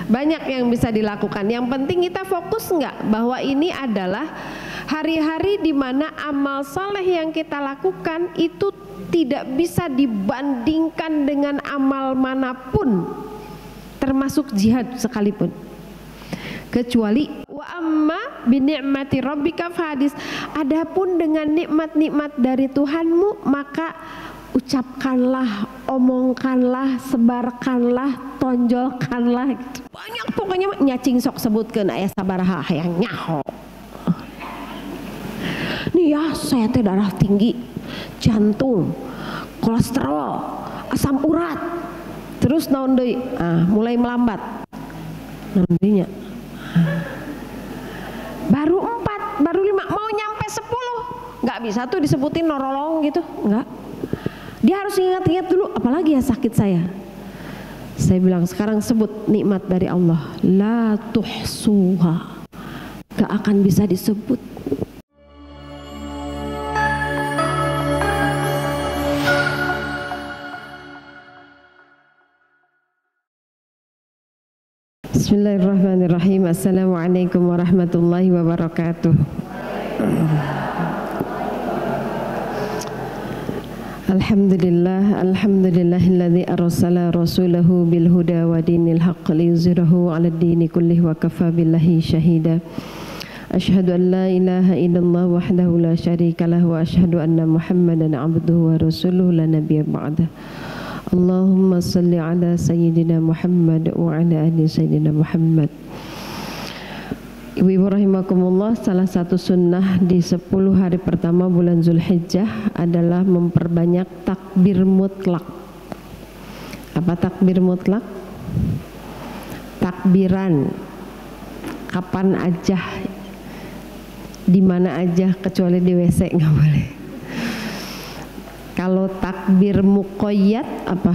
Banyak yang bisa dilakukan. Yang penting kita fokus nggak bahwa ini adalah hari-hari di mana amal soleh yang kita lakukan itu tidak bisa dibandingkan dengan amal manapun, termasuk jihad sekalipun. Kecuali wa amma bi ni'mati rabbika fahadis. Adapun dengan nikmat-nikmat dari Tuhanmu, maka ucapkanlah, omongkanlah, sebarkanlah, tonjolkanlah gitu. Banyak pokoknya nyacing sok sebutkeun aya sabaraha hayang nyaho. Nih ya, saya teh darah tinggi, jantung, kolesterol, asam urat. Terus naon deui? Mulai melambat. Naon deui nya? Baru 4, baru 5, mau nyampe 10 nggak bisa tuh disebutin norolong gitu, nggak. Dia harus ingat-ingat dulu, apalagi ya sakit saya. Saya bilang sekarang sebut nikmat dari Allah, la tuhsuha, gak akan bisa disebut. Bismillahirrahmanirrahim. Assalamualaikum warahmatullahi wabarakatuh. Alhamdulillah, alhamdulillahilladzi arsala rasulahu bil huda wa dinil haqq liyuzhirahu 'ala ad-dini kullih wa kafa billahi shahida. Asyhadu an la ilaha illallah wahdahu la syarika lah wa asyhadu anna Muhammadan 'abduhu wa rasuluhu la nabiyya ba'da. Allahumma salli ala sayyidina Muhammad wa ala ali sayyidina Muhammad. Ibu-ibu rahimakumullah, salah satu sunnah di 10 hari pertama bulan Zulhijjah adalah memperbanyak takbir mutlak. Apa takbir mutlak? Takbiran kapan aja, di mana aja, kecuali di WC nggak boleh. Kalau takbir muqayyad apa?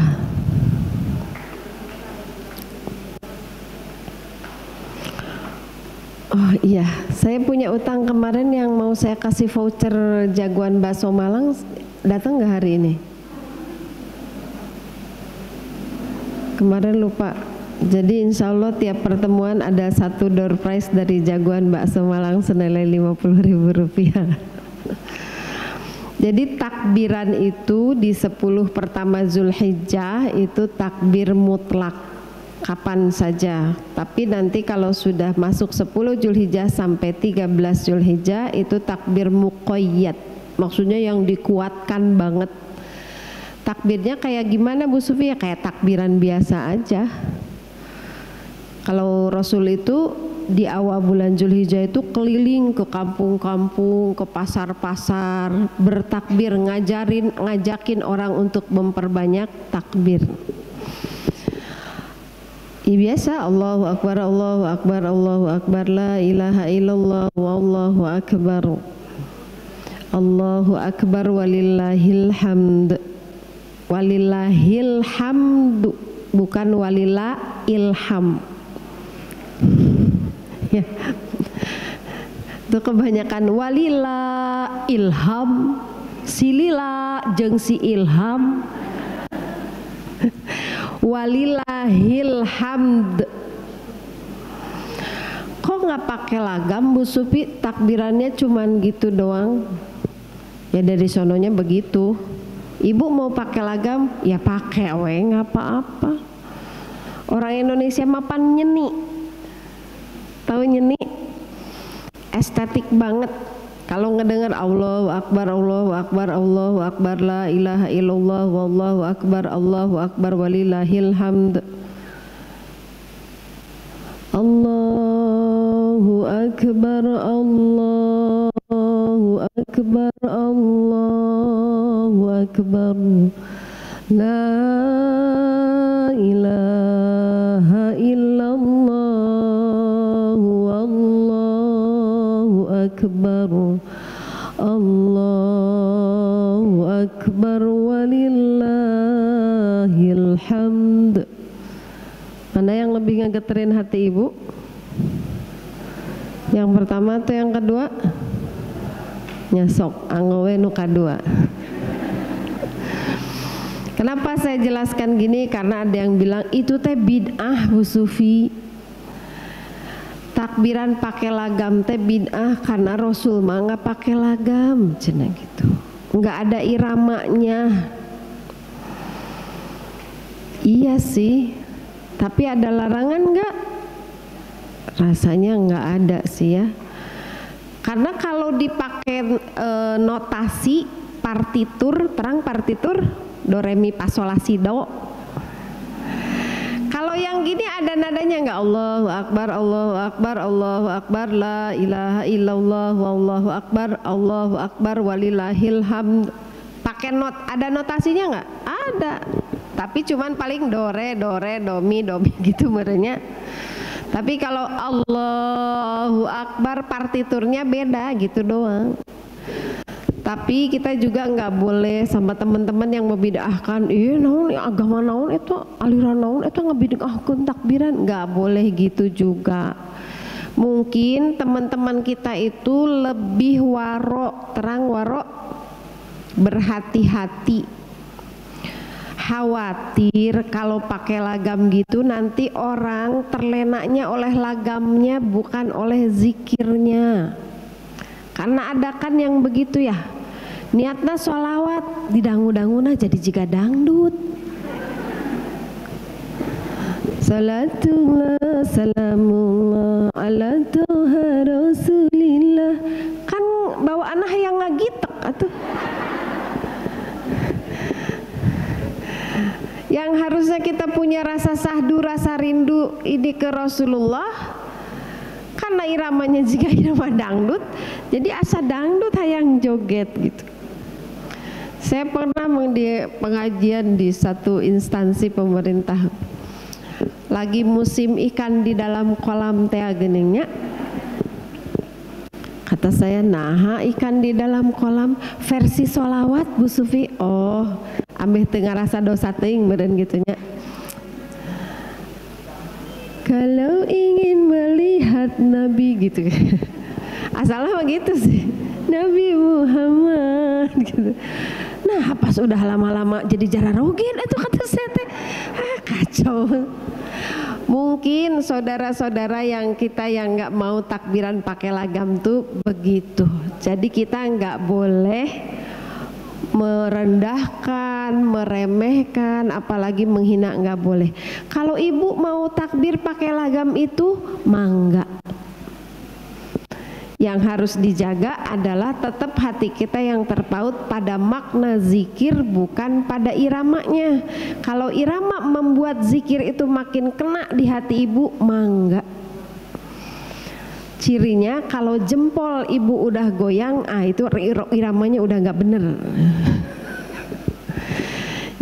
Oh iya, saya punya utang kemarin yang mau saya kasih voucher jagoan bakso Malang, datang nggak hari ini? Kemarin lupa. Jadi insya Allah tiap pertemuan ada satu door prize dari jagoan bakso Malang senilai Rp50.000. Jadi takbiran itu di 10 pertama Zulhijjah itu takbir mutlak, kapan saja. Tapi nanti kalau sudah masuk 10 Zulhijjah sampai 13 Zulhijjah itu takbir muqayyad, maksudnya yang dikuatkan banget. Takbirnya kayak gimana Bu Sufi? Ya kayak takbiran biasa aja. Kalau Rasul itu di awal bulan Zulhijjah itu keliling ke kampung-kampung, ke pasar-pasar, bertakbir, ngajakin orang untuk memperbanyak takbir. Biasa Allahu Akbar, Allahu Akbar, Allahu Akbar, la ilaha illallah, wallahu akbar. Allahu Akbar walillahil hamd. Walillahil hamdu, bukan walillah ilham. Ya. Itu kebanyakan walila ilham, silila jeung si ilham. Walillahil hamd. Kok nggak pakai lagam Bu Sufi? Takbirannya cuman gitu doang. Ya dari sononya begitu. Ibu mau pakai lagam? Ya pakai we, nggak apa-apa. Orang Indonesia mapan nyeni. Tahu nyeni? Estetik banget. Kalau ngedengar Allahu Akbar, Allahu Akbar, Allahu Akbar, la ilaha illallah, wallahu akbar, Allahu Akbar, walillahil hamd. Allahu Akbar, Allahu Akbar, Allahu Akbar, la ilaha illallah, Akbar, Allahu Akbar, walillahil hamd. Mana yang lebih ngegeterin hati ibu? Yang pertama atau yang kedua? Nyasok, anggowe nu kadua. Kenapa saya jelaskan gini? Karena ada yang bilang itu teh bid'ah Bu Sufi. takbiran pakai lagam teh bid'ah karena Rasul mah nggak pakai lagam, cenah gitu. Nggak ada iramanya. Iya sih, tapi ada larangan nggak? Rasanya nggak ada sih ya. Karena kalau dipakai notasi partitur, terang partitur do re mi fa sol la si do. Kalau yang gini ada nadanya nggak? Allahu Akbar, Allahu Akbar, Allahu Akbar, la ilaha illallah, wallahu akbar, Allahu Akbar, walillahil hamd. Pakai ada notasinya nggak? Ada. Tapi cuman paling do re do mi gitu merenya. Tapi kalau Allahu Akbar partiturnya beda gitu doang. Tapi kita juga nggak boleh sama teman-teman yang membid'ahkan, iya naon agama naon itu aliran naon itu ngebid'ahkeun takbiran, nggak boleh gitu juga. Mungkin teman-teman kita itu lebih waro, terang waro, berhati-hati, khawatir kalau pakai lagam gitu nanti orang terlenaknya oleh lagamnya bukan oleh zikirnya. Karena ada kan yang begitu ya, niatnya sholawat didangu-danguna jadi jika dangdut. Salatullah salamullah ala toha rasulillah, kan bawa anak yang ngagitek atuh. Yang harusnya kita punya rasa sahdu, rasa rindu ini ke Rasulullah, karena iramanya jika irama dangdut, jadi asa dangdut hayang joget gitu. Saya pernah di pengajian di satu instansi pemerintah, lagi musim ikan di dalam kolam teh geningnya. Kata saya, nah ikan di dalam kolam versi solawat Bu Sufi. Oh, ambeh tengah rasa dosa ting meureun gitunya. Kalau ingin melihat Nabi gitu, asalnya begitu sih, Nabi Muhammad gitu. Nah pas udah lama-lama jadi jararogin itu kata saya teh, kacau. Mungkin saudara-saudara yang kita yang nggak mau takbiran pakai lagam tuh begitu. Jadi kita nggak boleh merendahkan, meremehkan, apalagi menghina, nggak boleh. Kalau ibu mau takbir pakai lagam itu mangga. Yang harus dijaga adalah tetap hati kita yang terpaut pada makna zikir, bukan pada iramanya. Kalau irama membuat zikir itu makin kena di hati ibu, mangga. Cirinya kalau jempol ibu udah goyang, itu iramanya udah nggak bener.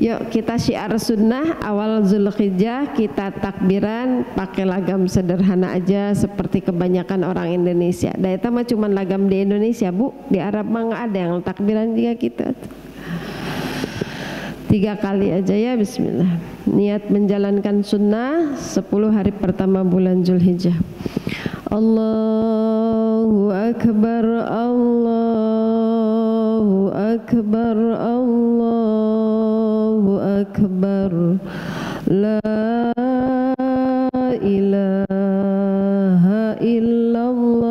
Yuk kita syiar sunnah awal Zulhijjah kita takbiran pakai lagam sederhana aja seperti kebanyakan orang Indonesia. Dan itu mah cuma lagam di Indonesia Bu, di Arab mah nggak ada yang takbiran juga kita. 3 kali aja ya, bismillah. Niat menjalankan sunnah 10 hari pertama bulan Zulhijjah. Allahu Akbar, Allahu Akbar, Allahu Akbar, la ilaha illallah,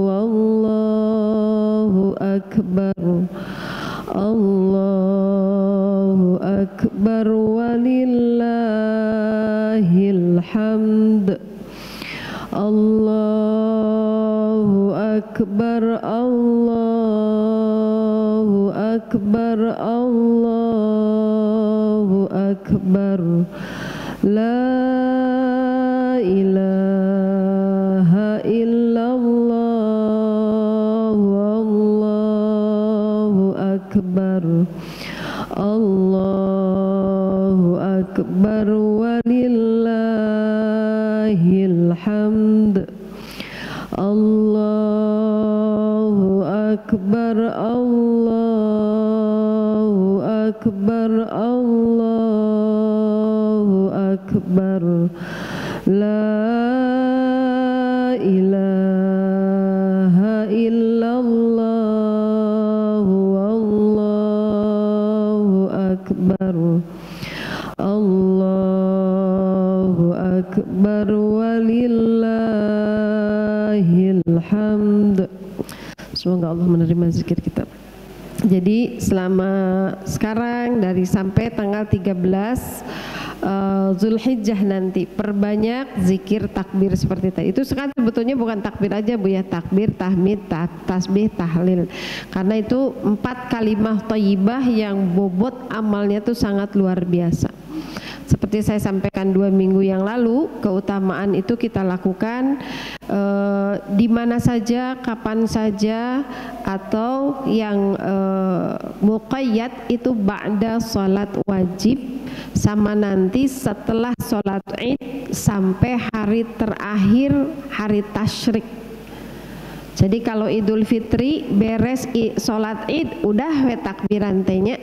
wallahu akbar, Allahu akbar, walillahil hamd. Allahu akbar, Allahu akbar, Allahu akbar, la ilaha illallah, wallahu akbar, Allahu akbar, walillahil hamd. Allahu akbar, Allahu akbar, Allahu akbar, la ilaha illallah, wallahu akbar, Allahu akbar. akbar walillahil hamd. Semoga Allah menerima zikir kita. Jadi selama sekarang dari sampai tanggal 13 Zulhijjah nanti perbanyak zikir takbir seperti tadi. Itu sekarang sebetulnya bukan takbir aja Bu ya, takbir, tahmid, tasbih, tahlil. Karena itu 4 kalimah thayyibah yang bobot amalnya itu sangat luar biasa. Seperti saya sampaikan 2 minggu yang lalu, keutamaan itu kita lakukan di mana saja, kapan saja, atau yang muqayyad itu ba'da salat wajib, sama nanti setelah salat Id sampai hari terakhir hari tasyrik. Jadi kalau Idul Fitri beres salat Id udah we takbiran tanya.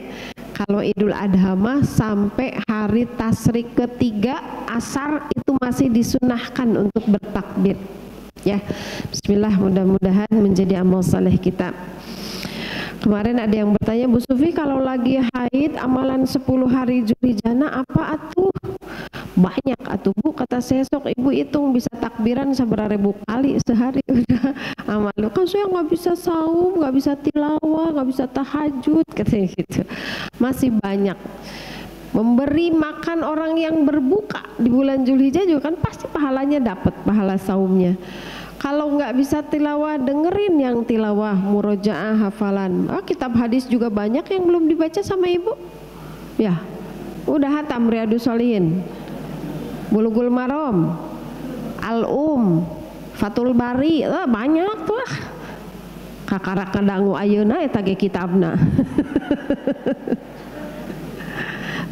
Kalau Idul Adha mah sampai hari tasyrik ketiga asar itu masih disunahkan untuk bertakbir. Ya, bismillah, mudah-mudahan menjadi amal saleh kita. Kemarin ada yang bertanya, Bu Sufi kalau lagi haid amalan 10 hari Zulhijjah apa atuh? Banyak atuh Bu, kata saya, sok ibu hitung bisa takbiran seberapa kali sehari udah amal. Kan saya nggak bisa saum, nggak bisa tilawah, nggak bisa tahajud, katanya gitu. Masih banyak. Memberi makan orang yang berbuka di bulan Zulhijjah juga kan pasti pahalanya dapat, pahala saumnya. Kalau nggak bisa tilawah, dengerin yang tilawah, murojaah, hafalan. Kitab hadis juga banyak yang belum dibaca sama ibu. Ya, udah hatam Riyadus Shalihin, Bulughul Maram, Al-Um, Fathul Bari, banyak tuh. Kakara kadangu ayeuna eta ge kitabna.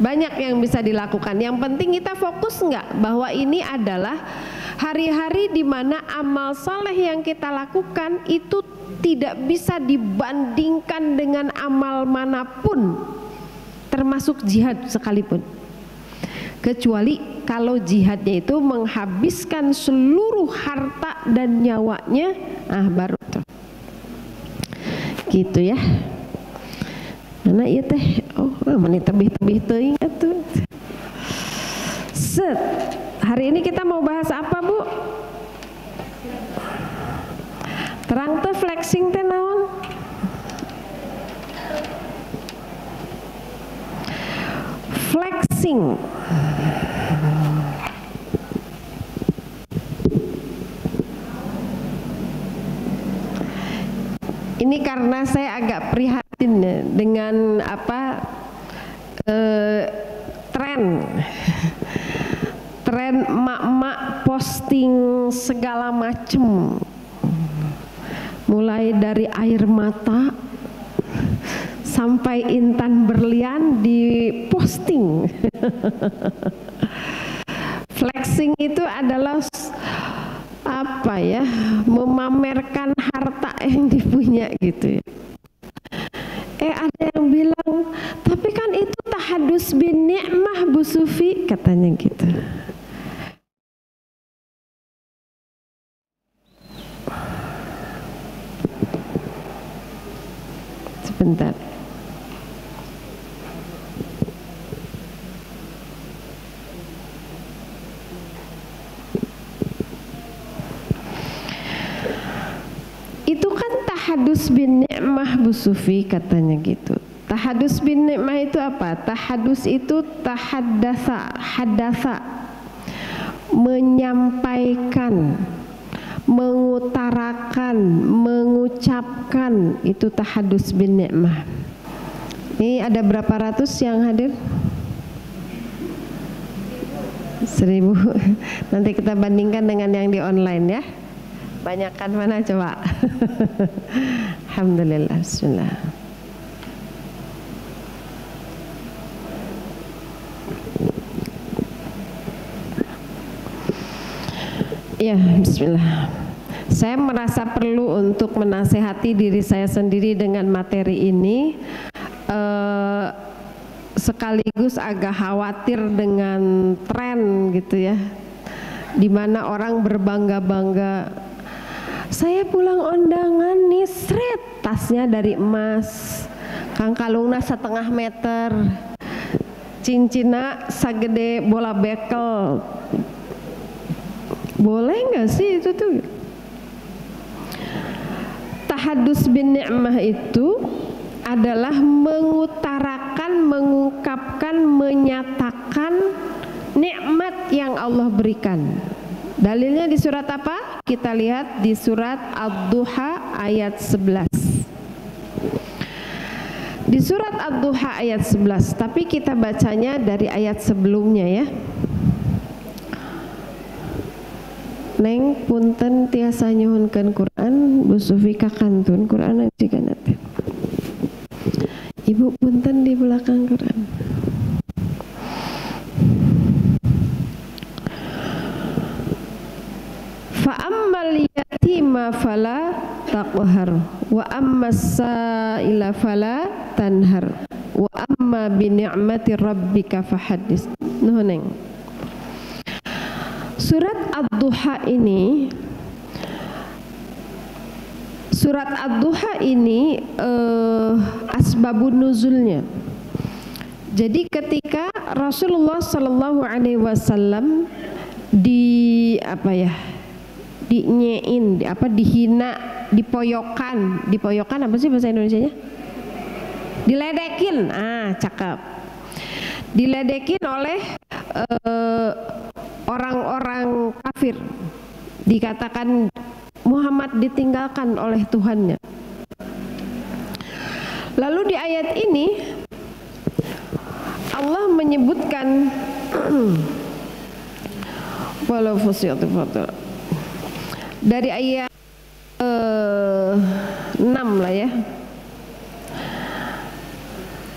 Banyak yang bisa dilakukan. Yang penting kita fokus nggak bahwa ini adalah hari-hari di mana amal saleh yang kita lakukan itu tidak bisa dibandingkan dengan amal manapun, termasuk jihad sekalipun. Kecuali kalau jihadnya itu menghabiskan seluruh harta dan nyawanya, baru tuh. Gitu ya. Mana iya teh? Menit tebih-tebih teuing atuh. Set. Hari ini kita mau bahas apa, Bu? Terang teh flexing teh naon? Flexing. Ini karena saya agak prihatin ya, dengan tren emak-emak posting segala macem, mulai dari air mata sampai intan berlian di posting. Flexing itu adalah apa ya, memamerkan harta yang dipunya gitu ya. Ada yang bilang, tapi kan itu tahadus bin ni'mah Bu Sufi, katanya gitu. Sebentar. Itu kan tahadus bin ni'mah Bu Sufi, katanya gitu. Tahadus bin ni'mah itu apa? Tahadus itu hadasa, menyampaikan, mengutarakan, mengucapkan, itu tahadus bin ni'mah. Ini ada berapa ratus yang hadir? 1000. Nanti kita bandingkan dengan yang di online ya. Banyakan mana coba? Alhamdulillah, bismillah. Ya, bismillah. Saya merasa perlu untuk menasehati diri saya sendiri dengan materi ini, sekaligus agak khawatir dengan tren gitu ya, dimana orang berbangga-bangga, saya pulang undangan nih, sret, tasnya dari emas, kang kalungna 1,5 meter, cincina sagede bola bekel, Boleh nggak sih itu tuh? Tahadus bin ni'mah itu adalah mengutarakan, mengungkapkan, menyatakan nikmat yang Allah berikan. Dalilnya di surat apa? Kita lihat di surat Ad-Duha ayat 11. Di surat Ad-Duha ayat 11, tapi kita bacanya dari ayat sebelumnya ya. Neng punten tiasa nyuhunkeun Quran, Bu Sufi kakantun Quran jika nanti. Ibu punten di belakang Quran. Fa ammal yatima fala taqhar wa ammas sa'ila fala tanhar wa amma bi ni'mati rabbika fahaddits. Nuhun neng. Surat Ad-Duha ini, asbabun nuzulnya. Jadi ketika Rasulullah Shallallahu Alaihi Wasallam dihina, dipoyokan apa sih bahasa Indonesianya? Diledekin, cakep. Diledekin oleh orang-orang kafir, dikatakan Muhammad ditinggalkan oleh Tuhannya. Lalu di ayat ini Allah menyebutkan dari ayat 6 lah ya.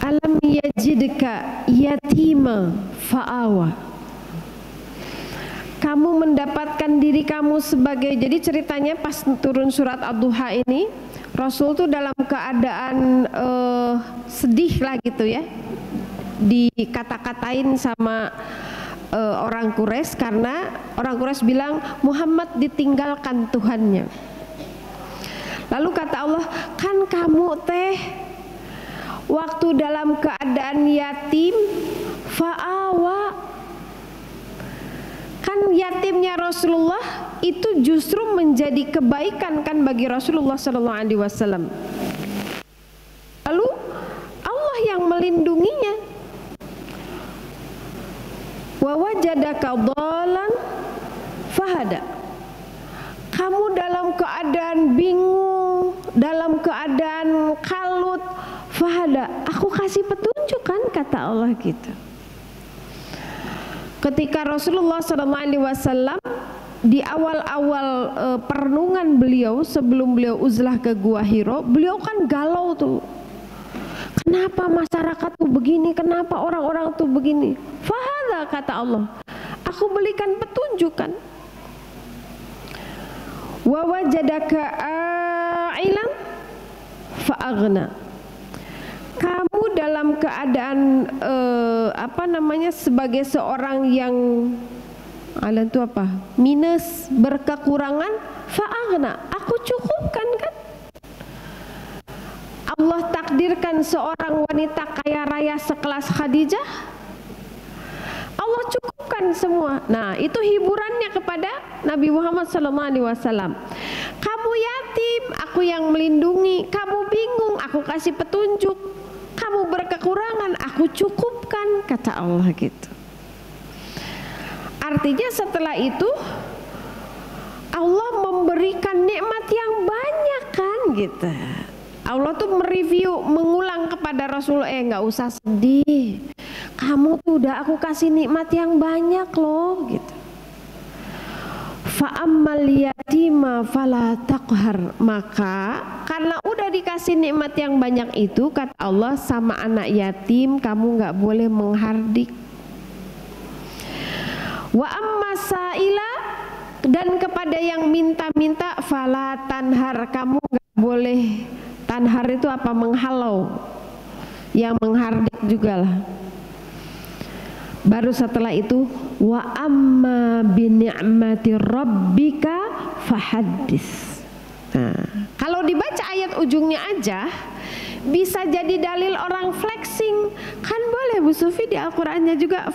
Alam yajidka yatima fa'awa. Kamu mendapatkan diri kamu sebagai, jadi ceritanya pas turun surat Ad-Duha ini, Rasul tuh dalam keadaan sedih lah gitu ya, dikata-katain sama orang Quraisy karena orang Quraisy bilang Muhammad ditinggalkan Tuhannya. Lalu kata Allah, kan kamu teh waktu dalam keadaan yatim fa'awa, kan yatimnya Rasulullah itu justru menjadi kebaikan kan bagi Rasulullah Sallallahu Alaihi Wasallam. Lalu Allah yang melindunginya. Wa wajadaka dhalan fahada. Kamu dalam keadaan bingung, dalam keadaan kalut, fahada, aku kasih petunjuk kan, kata Allah gitu. Ketika Rasulullah SAW di awal-awal perenungan beliau sebelum beliau uzlah ke Gua Hiro, beliau kan galau tuh. Kenapa masyarakat tuh begini? Kenapa orang-orang tuh begini? Fahada, kata Allah, aku berikan petunjuk kan. Wa wajadaka a'ilan fa'aghna. Kamu dalam keadaan sebagai seorang yang alan itu apa? Minus, berkekurangan, fa'aghna, aku cukupkan kan. Allah takdirkan seorang wanita kaya raya sekelas Khadijah, Allah cukupkan semua. Nah, itu hiburannya kepada Nabi Muhammad SAW. Kamu yatim, aku yang melindungi. Kamu bingung, aku kasih petunjuk. Kamu berkekurangan, aku cukupkan, kata Allah gitu. Artinya setelah itu Allah memberikan nikmat yang banyak kan gitu. Allah tuh mereview, mengulang kepada Rasulullah, nggak usah sedih, kamu tuh udah aku kasih nikmat yang banyak loh gitu. Fa'ammal yatima fala taqhar. Maka karena udah dikasih nikmat yang banyak itu, kata Allah, sama anak yatim kamu nggak boleh menghardik. Wa amma sa'ila, dan kepada yang minta-minta, fala tanhar, kamu nggak boleh. Tanhar itu apa? Menghalau, yang menghardik juga lah. Baru setelah itu, wa amma bi ni'mati rabbika fahaddits. Nah, kalau dibaca ayat ujungnya aja, bisa jadi dalil orang flexing, kan boleh Bu Sufi di Al-Qur'annya juga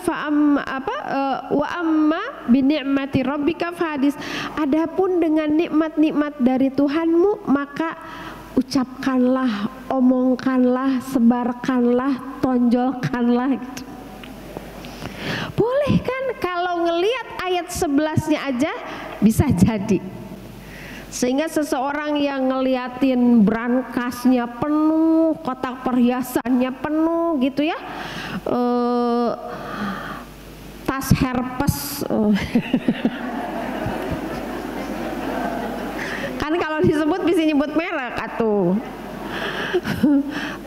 wa amma bi ni'mati rabbika fahadis. Adapun dengan nikmat-nikmat dari Tuhanmu maka ucapkanlah, omongkanlah, sebarkanlah, tonjolkanlah gitu. Boleh kan kalau ngelihat ayat 11-nya aja bisa jadi. Sehingga seseorang yang ngeliatin brankasnya penuh, kotak perhiasannya penuh gitu ya, tas Herpes, kan kalau disebut bisa nyebut merek atuh.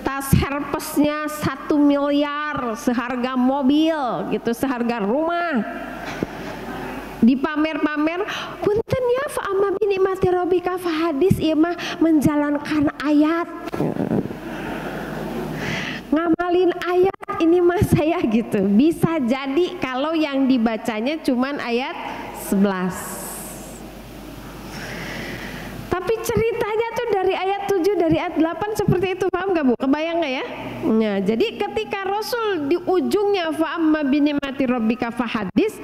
Tas Herpesnya 1 miliar, seharga mobil gitu, seharga rumah. Dipamer-pamer, punten ya fa'amma bi ni'mati rabbika fahadis, ieu mah menjalankan ayat. Ngamalin ayat ini mah saya gitu. Bisa jadi kalau yang dibacanya cuman ayat 11. Tapi ceritanya tuh dari ayat 7, dari ayat 8 seperti itu, paham gak Bu? Kebayang gak ya? Nah, jadi ketika Rasul di ujungnya fa'amma bi ni'mati rabbika fahadis,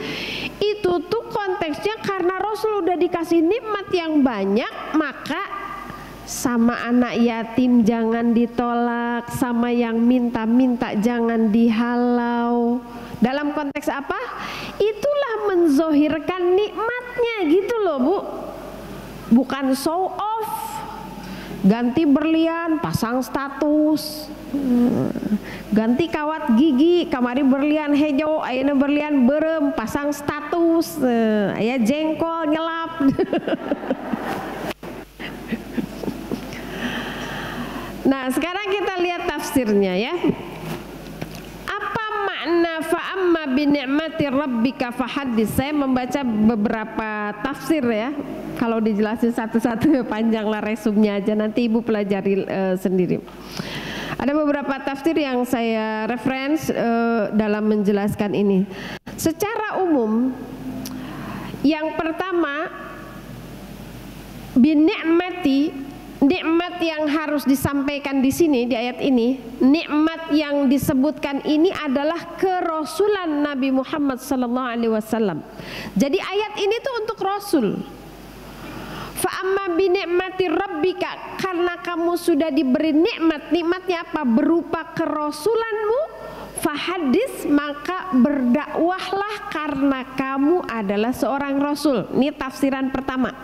itu tuh konteksnya karena Rasul udah dikasih nikmat yang banyak, maka sama anak yatim jangan ditolak, sama yang minta-minta jangan dihalau. Dalam konteks apa? Itulah menzohirkan nikmatnya gitu loh Bu. Bukan show off, ganti berlian, pasang status, ganti kawat gigi, kamari berlian hejo, ayeuna berlian berem, pasang status, aya jengkol nyelap. Nah sekarang kita lihat tafsirnya ya. Apa makna fa'amma bi ni'mati rabbika fahadis? Saya membaca beberapa tafsir ya. Kalau dijelasin satu-satu panjang lah resumnya aja, nanti Ibu pelajari sendiri. Ada beberapa tafsir yang saya reference dalam menjelaskan ini. Secara umum, yang pertama, binikmati, nikmat yang harus disampaikan di sini di ayat ini, nikmat yang disebutkan ini adalah kerasulan Nabi Muhammad SAW. Jadi ayat ini tuh untuk Rasul. Fa'amma bi ni'mati rabbika, karena kamu sudah diberi nikmat, nikmatnya apa? Berupa kerasulanmu, fahadis, maka berdakwahlah karena kamu adalah seorang rasul. Ini tafsiran pertama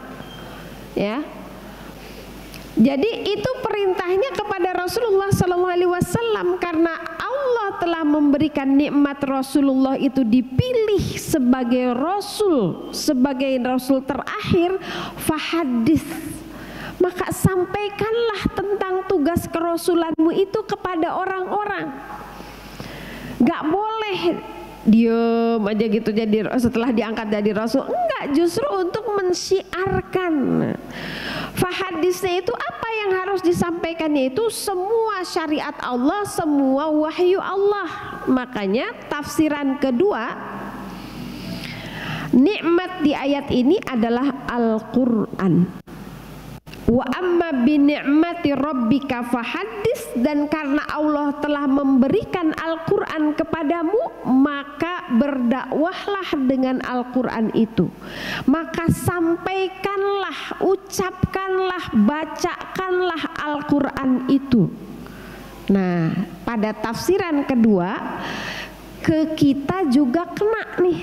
ya. Jadi itu perintahnya kepada Rasulullah SAW, karena Allah telah memberikan nikmat Rasulullah itu dipilih sebagai rasul terakhir, fahadis, maka sampaikanlah tentang tugas kerasulanmu itu kepada orang-orang. Gak boleh diem aja gitu jadi setelah diangkat jadi rasul, enggak, justru untuk mensiarkan. Fahadisnya itu apa yang harus disampaikannya itu semua syariat Allah, semua wahyu Allah. Makanya tafsiran kedua, nikmat di ayat ini adalah Al-Quran. Wa amma bi ni'mati rabbika fahadis, dan karena Allah telah memberikan Al-Quran kepadamu, maka berdakwahlah dengan Al-Quran itu. Maka sampaikanlah, ucapkanlah, bacakanlah Al-Quran itu. Nah, pada tafsiran kedua, ke kita juga kena nih,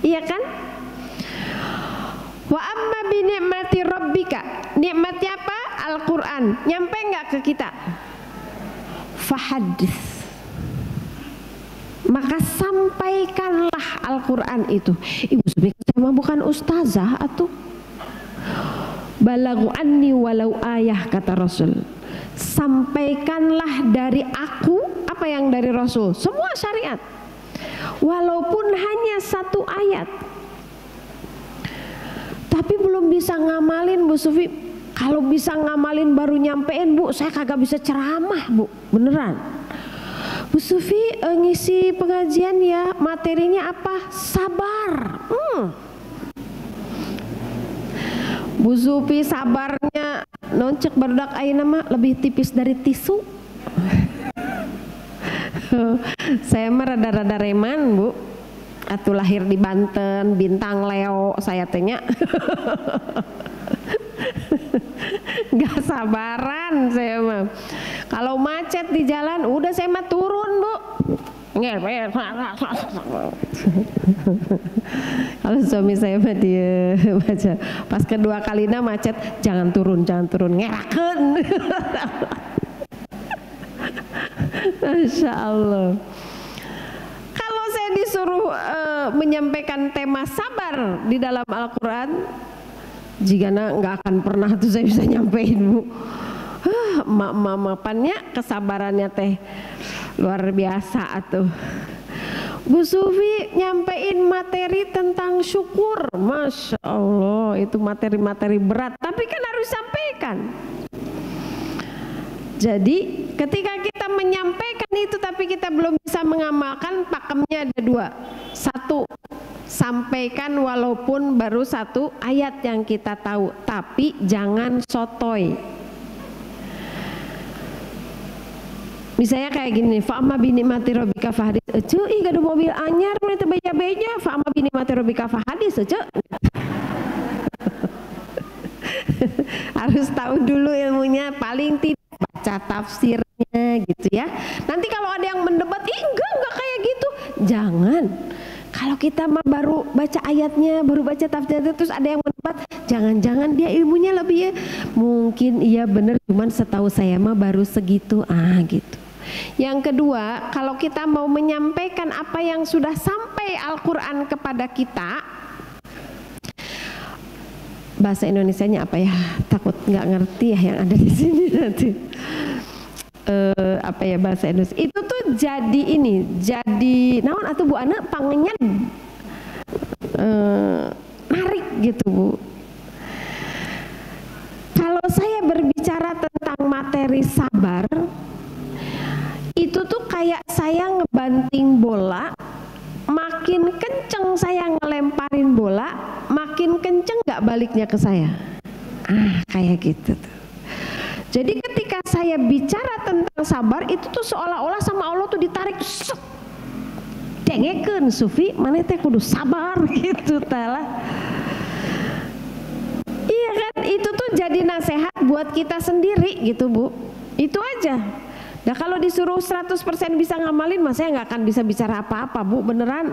iya kan? Wa amma bi ni'mati rabbika, nikmatnya apa? Al-Quran. Nyampe nggak ke kita? Fahadis, maka sampaikanlah Al-Quran itu. Ibu saya bukan ustazah atau balagu anni walau ayah, kata Rasul. Sampaikanlah dari aku, apa yang dari Rasul? Semua syariat, walaupun hanya satu ayat. Tapi belum bisa ngamalin Bu Sufi. Kalau bisa ngamalin baru nyampein Bu, saya kagak bisa ceramah Bu, beneran. Bu Sufi ngisi pengajian ya, materinya apa? Sabar. Bu Sufi sabarnya noncek barudak ayeuna mah lebih tipis dari tisu. Saya mah rada-rada reman, Bu. Atuh lahir di Banten, bintang Leo saya tanya. Gak sabaran saya mah. Kalau macet di jalan, udah saya mah turun, Bu. Kalau suami saya mah dia baca pas kedua kalinya macet, jangan turun ngerakeun. Masya Allah. Kalau saya disuruh menyampaikan tema sabar di dalam Al-Quran, jigana nggak akan pernah tuh saya bisa nyampein, Bu. Mapannya kesabarannya teh luar biasa atuh. Bu Sufi nyampein materi tentang syukur, Masya Allah, itu materi-materi berat, tapi kan harus sampaikan. Jadi ketika kita menyampaikan itu tapi kita belum bisa mengamalkan, pakemnya ada dua. Satu, sampaikan walaupun baru satu ayat yang kita tahu, tapi jangan sotoy. Misalnya kayak gini, fa'amma binikmati rabbika fahdits. Ih gak ada mobil anyar, itu beja-beja. Fa'amma binikmati rabbika fahdits, harus tahu dulu ilmunya, paling tidak baca tafsirnya gitu ya. Nanti kalau ada yang mendebat, enggak kayak gitu. Jangan. Kalau kita mah baru baca ayatnya, baru baca tafsirnya, terus ada yang mendebat, jangan-jangan dia ilmunya lebih ya. Mungkin iya bener, cuman setahu saya mah baru segitu, gitu. Yang kedua, kalau kita mau menyampaikan apa yang sudah sampai Al-Quran kepada kita, bahasa Indonesianya apa ya? Takut nggak ngerti ya yang ada di sini nanti. Apa ya bahasa Indonesia? Itu tuh jadi naon atau Bu Ana pangennya narik gitu, Bu. Kalau saya berbicara tentang materi sabar, itu tuh kayak saya ngebanting bola, makin kenceng saya ngelemparin bola, makin kenceng gak baliknya ke saya. Kayak gitu tuh. Jadi ketika saya bicara tentang sabar, itu tuh seolah-olah sama Allah tuh ditarik, dengekeun Sufi, mana teh kudu sabar gitu talah. Iya kan, itu tuh jadi nasihat buat kita sendiri gitu, Bu. Itu aja. Nah kalau disuruh 100% bisa ngamalin, mas saya nggak akan bisa bicara apa-apa, Bu, beneran.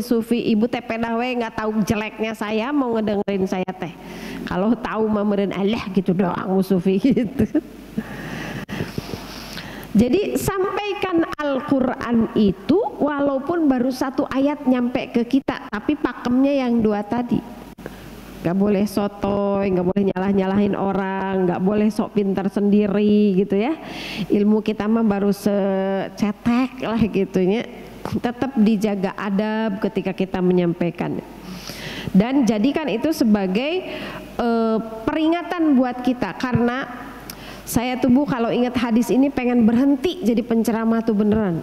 Sufi, ibu teh pedah we nggak tahu jeleknya saya, mau ngedengerin saya teh. Kalau tahu mamerin Allah gitu doang, Bu Sufi gitu. Jadi sampaikan Al-Quran itu walaupun baru satu ayat nyampe ke kita, tapi pakemnya yang dua tadi. Gak boleh sotoy, gak boleh nyalah-nyalahin orang, gak boleh sok pintar sendiri gitu ya. Ilmu kita mah baru secetek lah gitunya. Tetap dijaga adab ketika kita menyampaikan. Dan jadikan itu sebagai peringatan buat kita. Karena saya tuh, Bu, kalau ingat hadis ini pengen berhenti jadi penceramah tuh beneran.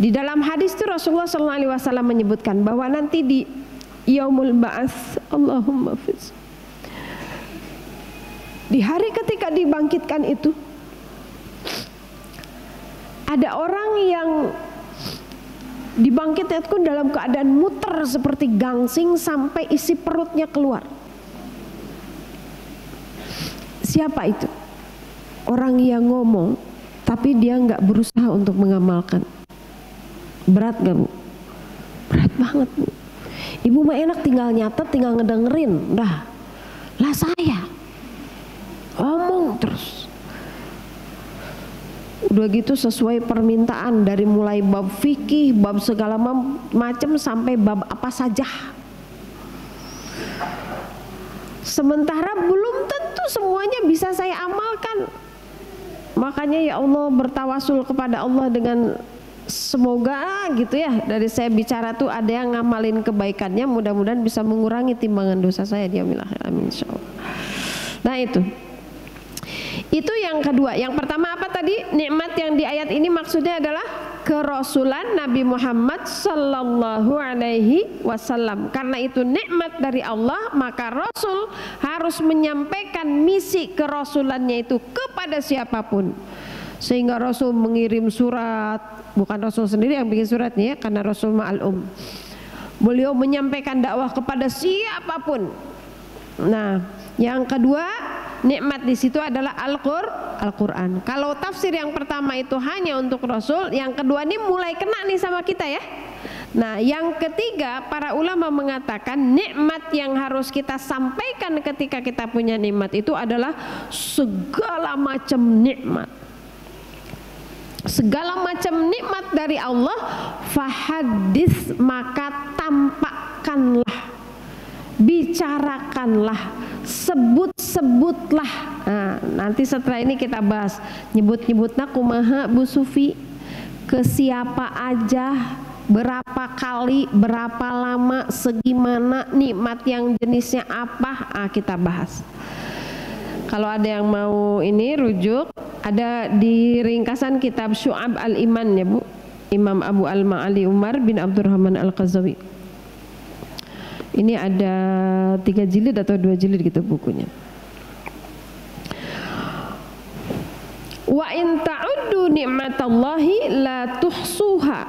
Di dalam hadis tuh Rasulullah SAW menyebutkan bahwa nanti di Yaumul Ba'ats, Allahumma fiz, di hari ketika dibangkitkan itu, ada orang yang dibangkitkan dalam keadaan muter seperti gangsing sampai isi perutnya keluar. Siapa itu? Orang yang ngomong tapi dia nggak berusaha untuk mengamalkan. Berat gak, Bu? Berat banget, Bu. Ibu mah enak tinggal nyatet, tinggal ngedengerin, dah. Lah saya ngomong terus. Udah gitu sesuai permintaan, dari mulai bab fikih, bab segala macam sampai bab apa saja. Sementara belum tentu semuanya bisa saya amalkan. Makanya ya Allah bertawasul kepada Allah dengan semoga gitu ya, dari saya bicara tuh ada yang ngamalin kebaikannya, mudah-mudahan bisa mengurangi timbangan dosa saya di yaumil akhir, amin insyaallah. Nah itu yang kedua. Yang pertama apa tadi? Nikmat yang di ayat ini maksudnya adalah kerasulan Nabi Muhammad sallallahu alaihi wasallam. Karena itu nikmat dari Allah, maka Rasul harus menyampaikan misi kerasulannya itu kepada siapapun. Sehingga Rasul mengirim surat, bukan Rasul sendiri yang bikin suratnya ya, karena Rasul ma'al beliau menyampaikan dakwah kepada siapapun. Nah, yang kedua nikmat di situ adalah Al-Quran. Kalau tafsir yang pertama itu hanya untuk Rasul, yang kedua ini mulai kena nih sama kita ya. Nah, yang ketiga para ulama mengatakan nikmat yang harus kita sampaikan ketika kita punya nikmat itu adalah segala macam nikmat. Segala macam nikmat dari Allah, fahadis, maka tampakkanlah, bicarakanlah, sebut-sebutlah. Nah, nanti setelah ini kita bahas nyebut-nyebutna kumaha Bu Sufi, ke siapa aja, berapa kali, berapa lama, segimana, nikmat yang jenisnya apa, kita bahas. Kalau ada yang mau ini rujuk, ada di ringkasan kitab Syu'ab al-Iman ya Bu, Imam Abu Al-Ma'ali Umar bin Abdurrahman Al-Qazawi. Ini ada 3 jilid atau 2 jilid gitu bukunya. Wa in ta'uddu ni'matallahi la tuhsuha.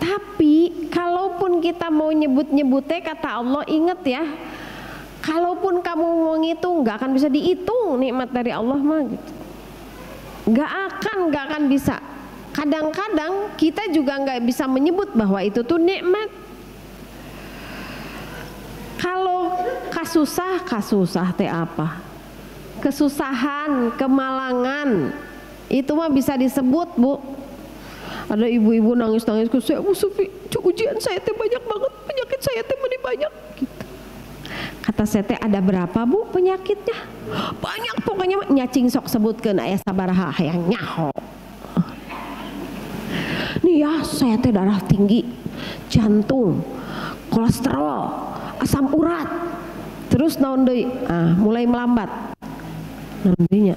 Tapi kalaupun kita mau nyebut-nyebutnya, kata Allah, ingat ya, kalaupun kamu mau ngitung nggak akan bisa dihitung nikmat dari Allah mah gitu. Nggak akan bisa. Kadang-kadang kita juga nggak bisa menyebut bahwa itu tuh nikmat. Kalau kasusah teh apa? Kesusahan, kemalangan, itu mah bisa disebut Bu. Ada ibu-ibu nangis-nangis ke saya, Bu Sufi, ujian saya teh banyak banget, penyakit saya teh banyak gitu. Kata saya teh, ada berapa Bu penyakitnya? Banyak pokoknya, nyacing sok sebutkeun aya sabaraha hayang nyaho. Nih ya, saya teh darah tinggi, jantung, kolesterol, asam urat, terus naon deui? Mulai melambat. Naon deui nya?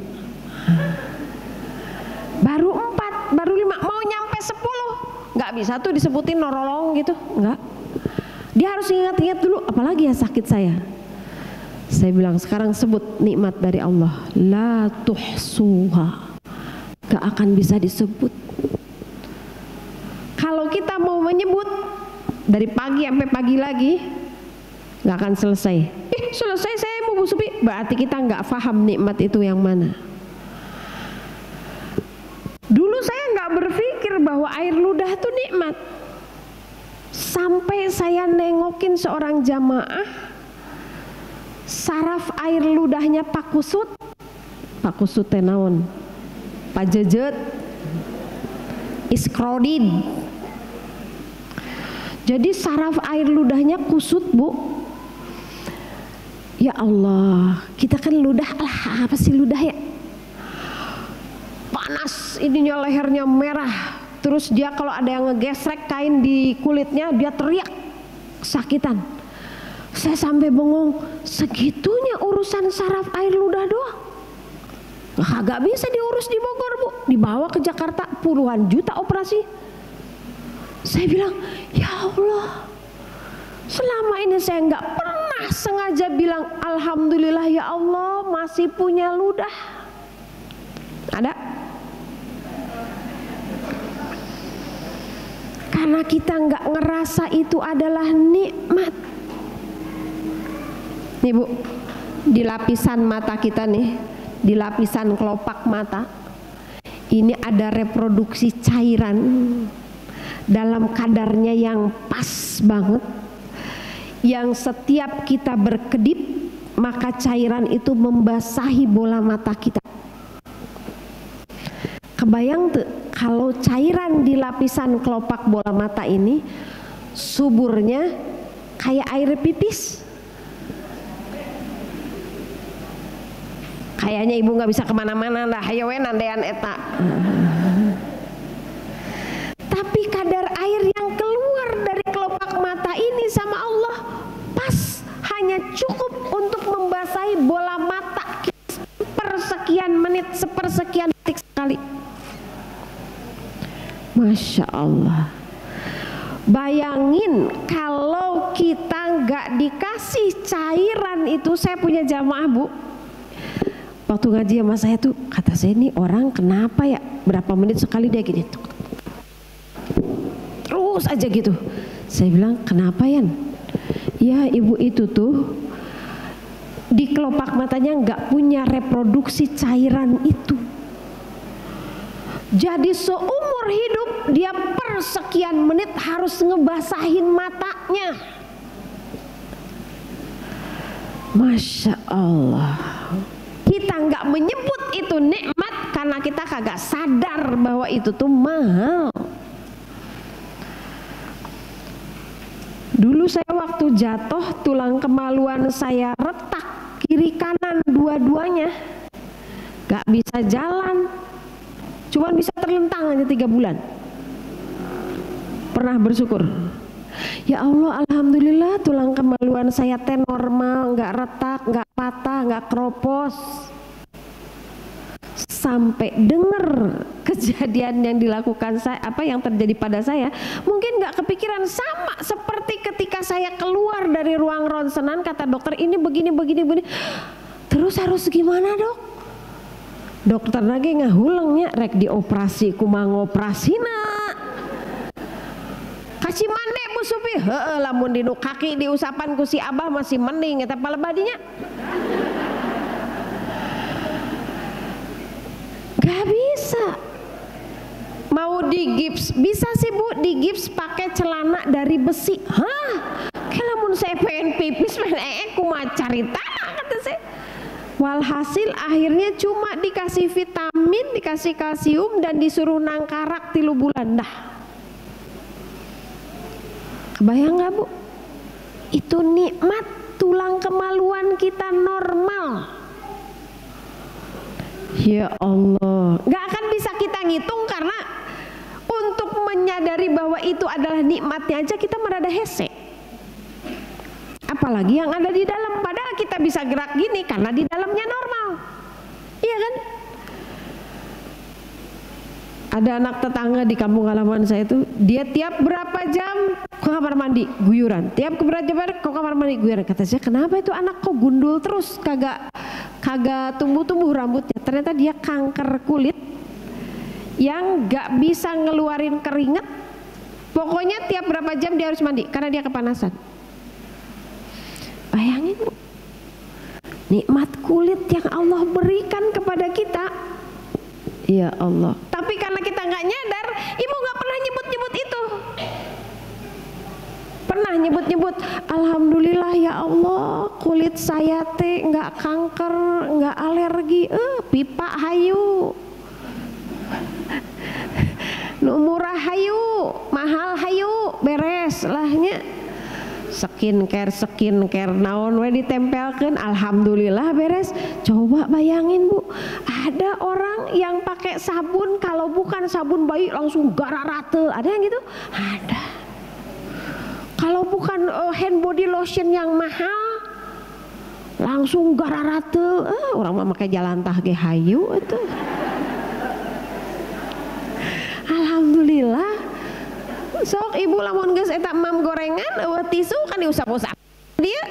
Baru 4, baru 5, mau nyampe 10 nggak bisa tuh disebutin norolong gitu, nggak. Dia harus ingat-ingat dulu, apalagi ya sakit saya. Saya bilang sekarang sebut nikmat dari Allah, la tuhsuha, gak akan bisa disebut. Kalau kita mau menyebut dari pagi sampai pagi lagi, gak akan selesai. Selesai saya mau Bu Sufi, berarti kita gak paham nikmat itu yang mana. Dulu saya gak berpikir bahwa air ludah itu nikmat, sampai saya nengokin seorang jamaah saraf air ludahnya Pak Kusut teh naon? Pak Jejet iskrodin. Jadi saraf air ludahnya kusut Bu. Ya Allah, kita kan ludah, apa sih ludah ya? Panas ininya, lehernya merah. Terus dia kalau ada yang ngegesrek kain di kulitnya, dia teriak kesakitan. Saya sampai bengong, segitunya urusan saraf air ludah doang. Gak bisa diurus di Bogor Bu, dibawa ke Jakarta puluhan juta operasi. Saya bilang, ya Allah, selama ini saya nggak pernah sengaja bilang alhamdulillah ya Allah masih punya ludah. Ada? Karena kita nggak ngerasa itu adalah nikmat. Nih Bu, di lapisan mata kita nih, di lapisan kelopak mata, ini ada reproduksi cairan dalam kadarnya yang pas banget, yang setiap kita berkedip maka cairan itu membasahi bola mata kita. Kebayang tuh kalau cairan di lapisan kelopak bola mata ini suburnya kayak air pipis. Kayaknya ibu nggak bisa kemana-mana lah, hayo we nandean eta. Tapi kadar air yang keluar dari kelopak mata ini sama Allah pas, hanya cukup untuk membasahi bola mata sepersekian menit, sepersekian detik sekali. Masya Masya Allah. Bayangin kalau kita nggak dikasih cairan itu. Saya punya jamaah Bu, waktu ngaji sama saya tuh, kata saya, ini orang kenapa ya, berapa menit sekali dia gini terus aja gitu. Saya bilang, kenapa Yan? Ya ibu itu tuh di kelopak matanya nggak punya reproduksi cairan itu. Jadi seumur hidup dia per sekian menit harus ngebasahin matanya. Masya Allah. Kita nggak menyebut itu nikmat karena kita kagak sadar bahwa itu tuh mahal. Dulu saya waktu jatuh, tulang kemaluan saya retak kiri kanan dua-duanya, nggak bisa jalan, cuman bisa terlentang aja 3 bulan. Pernah bersyukur, ya Allah, alhamdulillah tulang kemaluan saya teh normal, nggak retak, nggak patah, nggak keropos. Sampai dengar kejadian yang dilakukan saya, apa yang terjadi pada saya, mungkin nggak kepikiran, sama seperti ketika saya keluar dari ruang ronsenan, kata dokter ini begini. Terus harus gimana dok? Dokter lagi ngahulengnya, rek dioperasi kumang operasina. Kasih mane Bu Supi, lamun dinu kaki diusapan ku si abah masih mending, eta palebadinya. Gak bisa. Mau digips bisa sih Bu, digips pakai celana dari besi. Hah? Kelamun saya pengen pipis, pengen cari tanah, kata saya. Walhasil akhirnya cuma dikasih vitamin, dikasih kalsium, dan disuruh nangkarak 3 bulan dah. Kebayang gak Bu? Itu nikmat tulang kemaluan kita normal. Ya Allah, gak akan bisa kita ngitung karena untuk menyadari bahwa itu adalah nikmatnya aja kita merada hese. Apalagi yang ada di dalam, padahal kita bisa gerak gini karena di dalamnya normal. Iya kan? Ada anak tetangga di kampung halaman saya itu, dia tiap berapa jam ke kamar mandi guyuran, tiap berapa jam ke kamar mandi guyuran. Kata saya, kenapa itu anak kok gundul terus, kagak tumbuh-tumbuh rambutnya? Ternyata dia kanker kulit yang gak bisa ngeluarin keringat. Pokoknya tiap berapa jam dia harus mandi karena dia kepanasan. Bayangin Bu, nikmat kulit yang Allah berikan kepada kita. Ya Allah. Tapi karena kita nggak nyadar, ibu nggak pernah nyebut-nyebut itu. Pernah nyebut-nyebut, alhamdulillah ya Allah, kulit saya teh nggak kanker, nggak alergi, pipa hayu, nu murah hayu, mahal hayu, beres lahnya. Skincare naon we ditempelkeun, alhamdulillah beres. Coba bayangin Bu, ada orang yang pakai sabun, kalau bukan sabun bayi langsung gararate, ada yang gitu? Ada. Kalau bukan hand body lotion yang mahal langsung gararate, orang mah make jalan tah ge hayu atuh. Alhamdulillah. Sok ibu lamun geus eta mam gorengan eueuh tisu kan diusap-usap dia.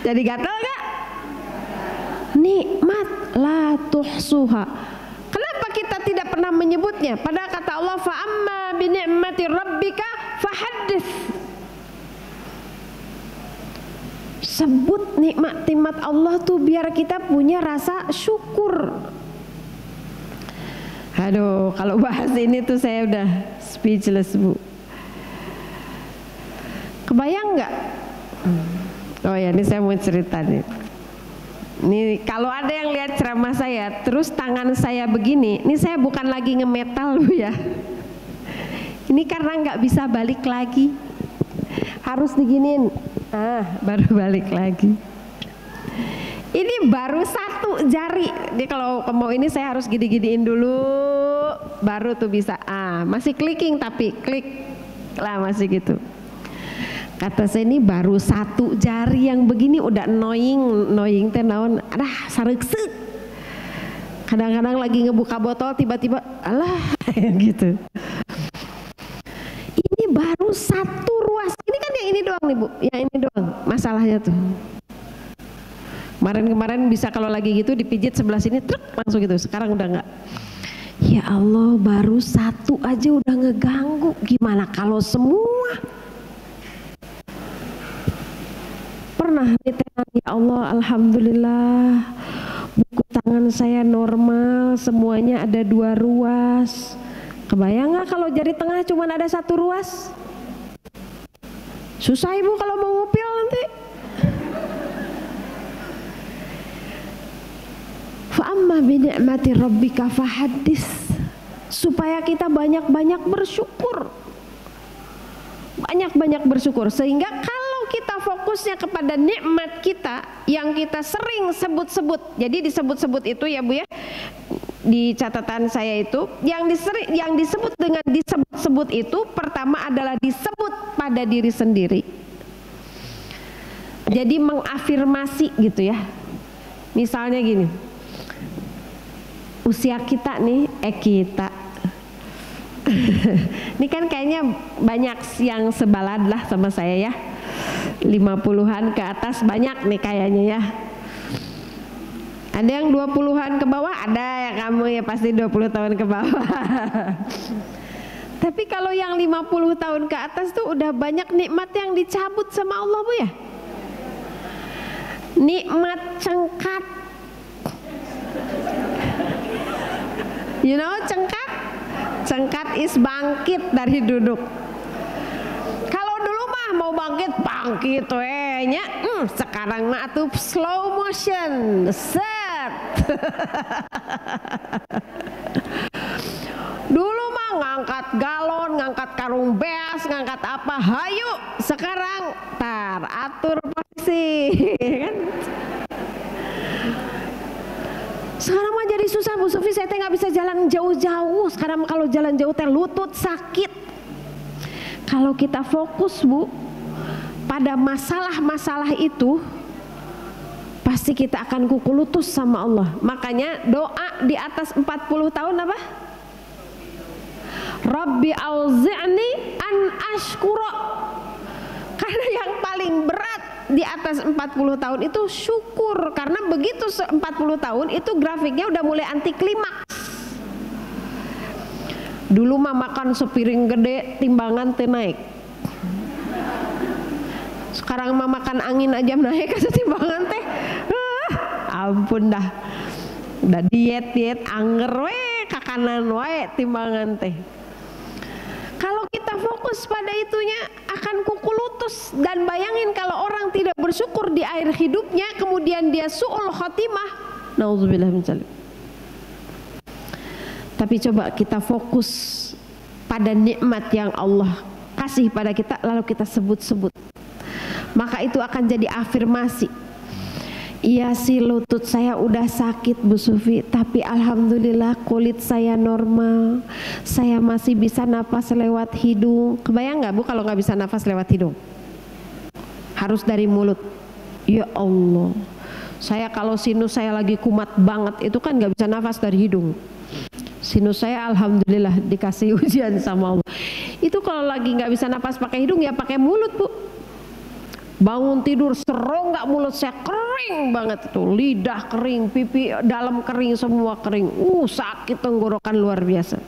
Jadi gatal gak? Nikmat la tuhsuha. Kenapa kita tidak pernah menyebutnya? Padahal kata Allah, fa amma bi ni'mati rabbika fahaddits. Sebut nikmat Allah tuh biar kita punya rasa syukur. Aduh, kalau bahas ini tuh saya udah speechless Bu. Kebayang nggak? Oh ya, ini saya mau cerita nih. Nih kalau ada yang lihat ceramah saya, terus tangan saya begini, ini saya bukan lagi ngemetal Bu ya. Ini karena nggak bisa balik lagi, harus diginin. Baru balik lagi. Ini baru 1 jari. Jadi kalau mau ini saya harus gini-giniin dulu, baru tuh bisa. Masih clicking tapi klik lah masih gitu. Kata saya ini baru 1 jari yang begini udah annoying teh naon. Adah sareuseuh. Kadang-kadang lagi ngebuka botol tiba-tiba alah gitu. Ini baru satu ruas. Ini kan yang ini doang nih Bu, yang ini doang masalahnya tuh. Kemarin bisa kalau lagi gitu dipijit sebelah sini truk langsung gitu. Sekarang udah enggak. Ya Allah, baru satu aja udah ngeganggu. Gimana kalau semua? Pernah ditekan, ya Allah, alhamdulillah buku tangan saya normal, semuanya ada 2 ruas. Kebayang nggak kalau jari tengah cuma ada 1 ruas? Susah Ibu kalau mau ngupil nanti. Fa'amma binikmati rabbika fahaddis, supaya kita banyak-banyak bersyukur. Banyak-banyak bersyukur, sehingga kalau kita fokusnya kepada nikmat kita yang kita sering sebut-sebut. Jadi disebut-sebut itu ya Bu ya, di catatan saya itu yang disebut dengan disebut-sebut itu pertama adalah disebut pada diri sendiri. Jadi mengafirmasi gitu ya. Misalnya gini, usia kita nih, ini kan kayaknya banyak yang sebalad lah sama saya ya, 50-an ke atas banyak nih kayaknya ya. Ada yang 20-an ke bawah, ada ya, kamu ya pasti 20 tahun ke bawah. Tapi kalau yang 50 tahun ke atas tuh udah banyak nikmat yang dicabut sama Allah Bu ya. Nikmat cengkat, you know cengkat? Cengkat is bangkit dari duduk. Kalau dulu mah mau bangkit nya, sekarang mah tuh slow motion, set. Dulu mah ngangkat galon, ngangkat karung beas, ngangkat apa, hayu. Sekarang atur posisi, kan? Sekarang mah jadi susah Bu Sufi, saya nggak bisa jalan jauh-jauh. Sekarang kalau jalan jauh teh lutut sakit. Kalau kita fokus Bu pada masalah-masalah itu, pasti kita akan kuku lutut sama Allah. Makanya doa di atas 40 tahun apa? Rabbi auzi'ni an ashkura. Karena yang paling berat di atas 40 tahun itu syukur, karena begitu 40 tahun itu grafiknya udah mulai anti klimaks. Dulu mah makan sepiring gede timbangan teh naik. Sekarang mah makan angin aja naik ke timbangan teh. Ampun dah. Udah diet anger we kakanan we timbangan teh. Kalau kita fokus pada itunya akan kuku lutus. Dan bayangin kalau orang tidak bersyukur di akhir hidupnya, kemudian dia su'ul khotimah, nauzubillah min dzalik. Tapi coba kita fokus pada nikmat yang Allah kasih pada kita, lalu kita sebut-sebut, maka itu akan jadi afirmasi. Iya sih, lutut saya udah sakit Bu Sufi, tapi alhamdulillah kulit saya normal, saya masih bisa nafas lewat hidung. Kebayang nggak Bu kalau nggak bisa nafas lewat hidung? Harus dari mulut. Ya Allah, saya kalau sinus saya lagi kumat banget itu kan nggak bisa nafas dari hidung. Sinus saya alhamdulillah dikasih ujian sama Allah. Itu kalau lagi nggak bisa nafas pakai hidung ya pakai mulut Bu. Bangun tidur serongga mulut saya kering banget itu, lidah kering, pipi dalam kering, semua kering. Sakit tenggorokan luar biasa.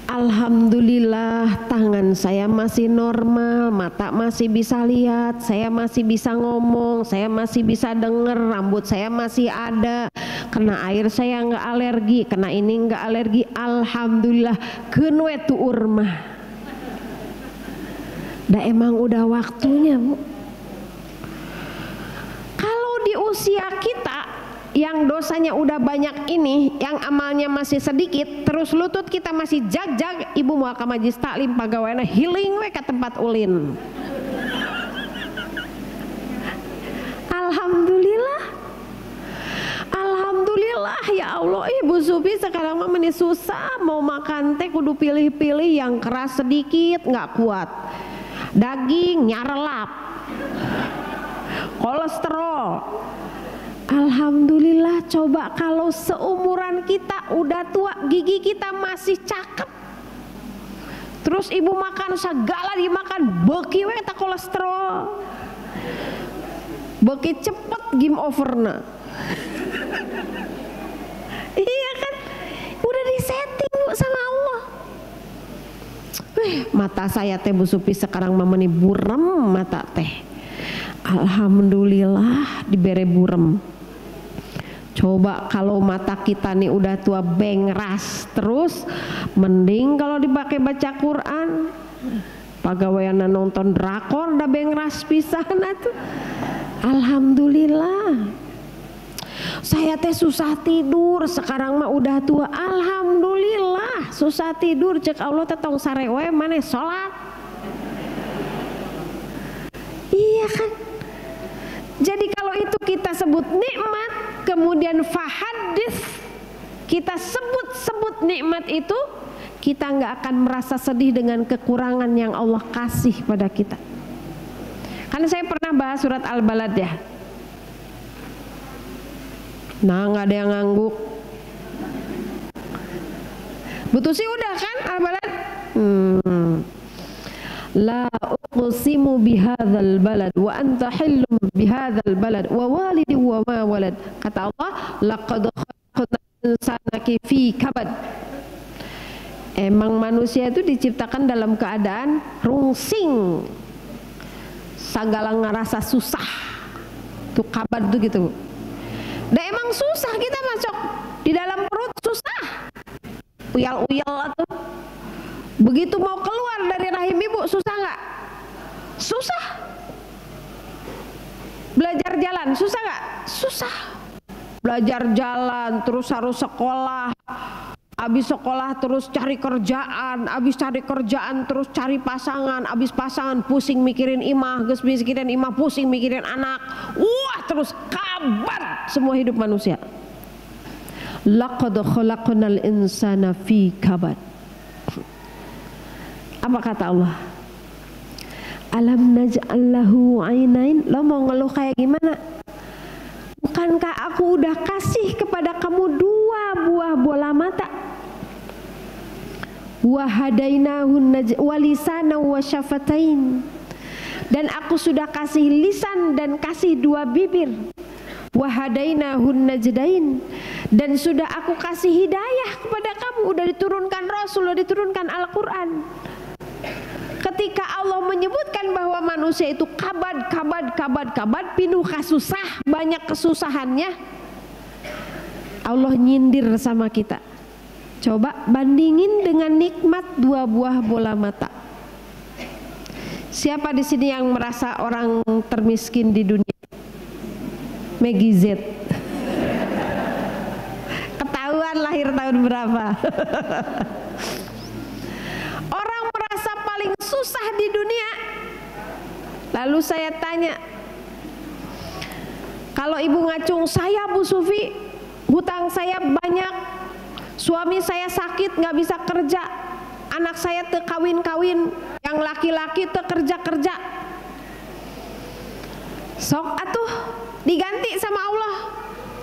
Alhamdulillah tangan saya masih normal, mata masih bisa lihat, saya masih bisa ngomong, saya masih bisa denger, rambut saya masih ada, kena air saya nggak alergi, kena ini nggak alergi. Alhamdulillah, keun we tuur mah. Dah emang udah waktunya Bu. Kalau di usia kita yang dosanya udah banyak ini, yang amalnya masih sedikit, terus lutut kita masih jag-jag, Ibu mau ke majlis taklim pagaweana healing we ke tempat ulin. Alhamdulillah. Alhamdulillah ya Allah. Ibu Sufi sekarang mah meni susah mau makan teh kudu pilih-pilih yang keras sedikit, nggak kuat. Daging nyarelap, kolesterol, Alhamdulillah, coba kalau seumuran kita udah tua, gigi kita masih cakep. Terus ibu makan segala dimakan, beki we tak kolesterol. Beki cepet game overna. Iya kan? Udah disetting Bu sama Allah. Mata saya teh Bu Supi sekarang mamani burem mata teh. Alhamdulillah dibere burem. Coba kalau mata kita nih udah tua bengras terus, mending kalau dipakai baca Quran. Pagaweana nonton drakor dah bengras pisan atuh. Alhamdulillah. Saya teh susah tidur, sekarang mah udah tua. Alhamdulillah susah tidur, cek Allah teh tong sarewe maneh salat. Iya kan? Jadi kalau itu kita sebut nikmat, kemudian fahadits, kita sebut-sebut nikmat itu, kita nggak akan merasa sedih dengan kekurangan yang Allah kasih pada kita. Karena saya pernah bahas surat Al-Balad ya. Nah, nggak ada yang ngangguk. Betul sih udah kan Al-Balad? La uqsimu bihadzal balad wa anta hillum bihadzal balad wa walidi wa ma walad. Kata Allah, laqad khalaqnal insana fi kabad. Emang manusia itu diciptakan dalam keadaan rungsing, segala ngerasa susah. Tuh kabad tuh gitu. Dan emang susah, kita masuk di dalam perut susah. Uyal-uyal tuh. Begitu mau keluar dari rahim ibu susah nggak? Susah. Belajar jalan susah nggak? Susah. Belajar jalan terus harus sekolah. Abis sekolah terus cari kerjaan, abis cari kerjaan terus cari pasangan, abis pasangan pusing mikirin imah, geus mikirin imah pusing mikirin anak. Wah, terus kabar semua hidup manusia. Laqad khalaqnal insana fi kabad. Apa kata Allah? Alam naj'al lahu ainain. Lo mau ngeluh kayak gimana? Bukankah aku udah kasih kepada kamu 2 buah bola mata? Wa hadainahun walisana wa syafatain. Dan aku sudah kasih lisan dan kasih 2 bibir. Wa hadainahun najdain. Dan sudah aku kasih hidayah kepada kamu. Udah diturunkan Rasul, udah diturunkan Al-Quran. Ketika Allah menyebutkan bahwa manusia itu kabad, pinuh kasusah, banyak kesusahannya, Allah nyindir sama kita. Coba bandingin dengan nikmat 2 buah bola mata. Siapa di sini yang merasa orang termiskin di dunia? Maggie Z. Ketahuan lahir tahun berapa? Orang merasa paling susah di dunia. Lalu saya tanya, kalau ibu ngacung, saya Bu Sufi, hutang saya banyak, suami saya sakit nggak bisa kerja, anak saya tekawin-kawin, yang laki-laki tekerja-kerja. Sok atuh diganti sama Allah.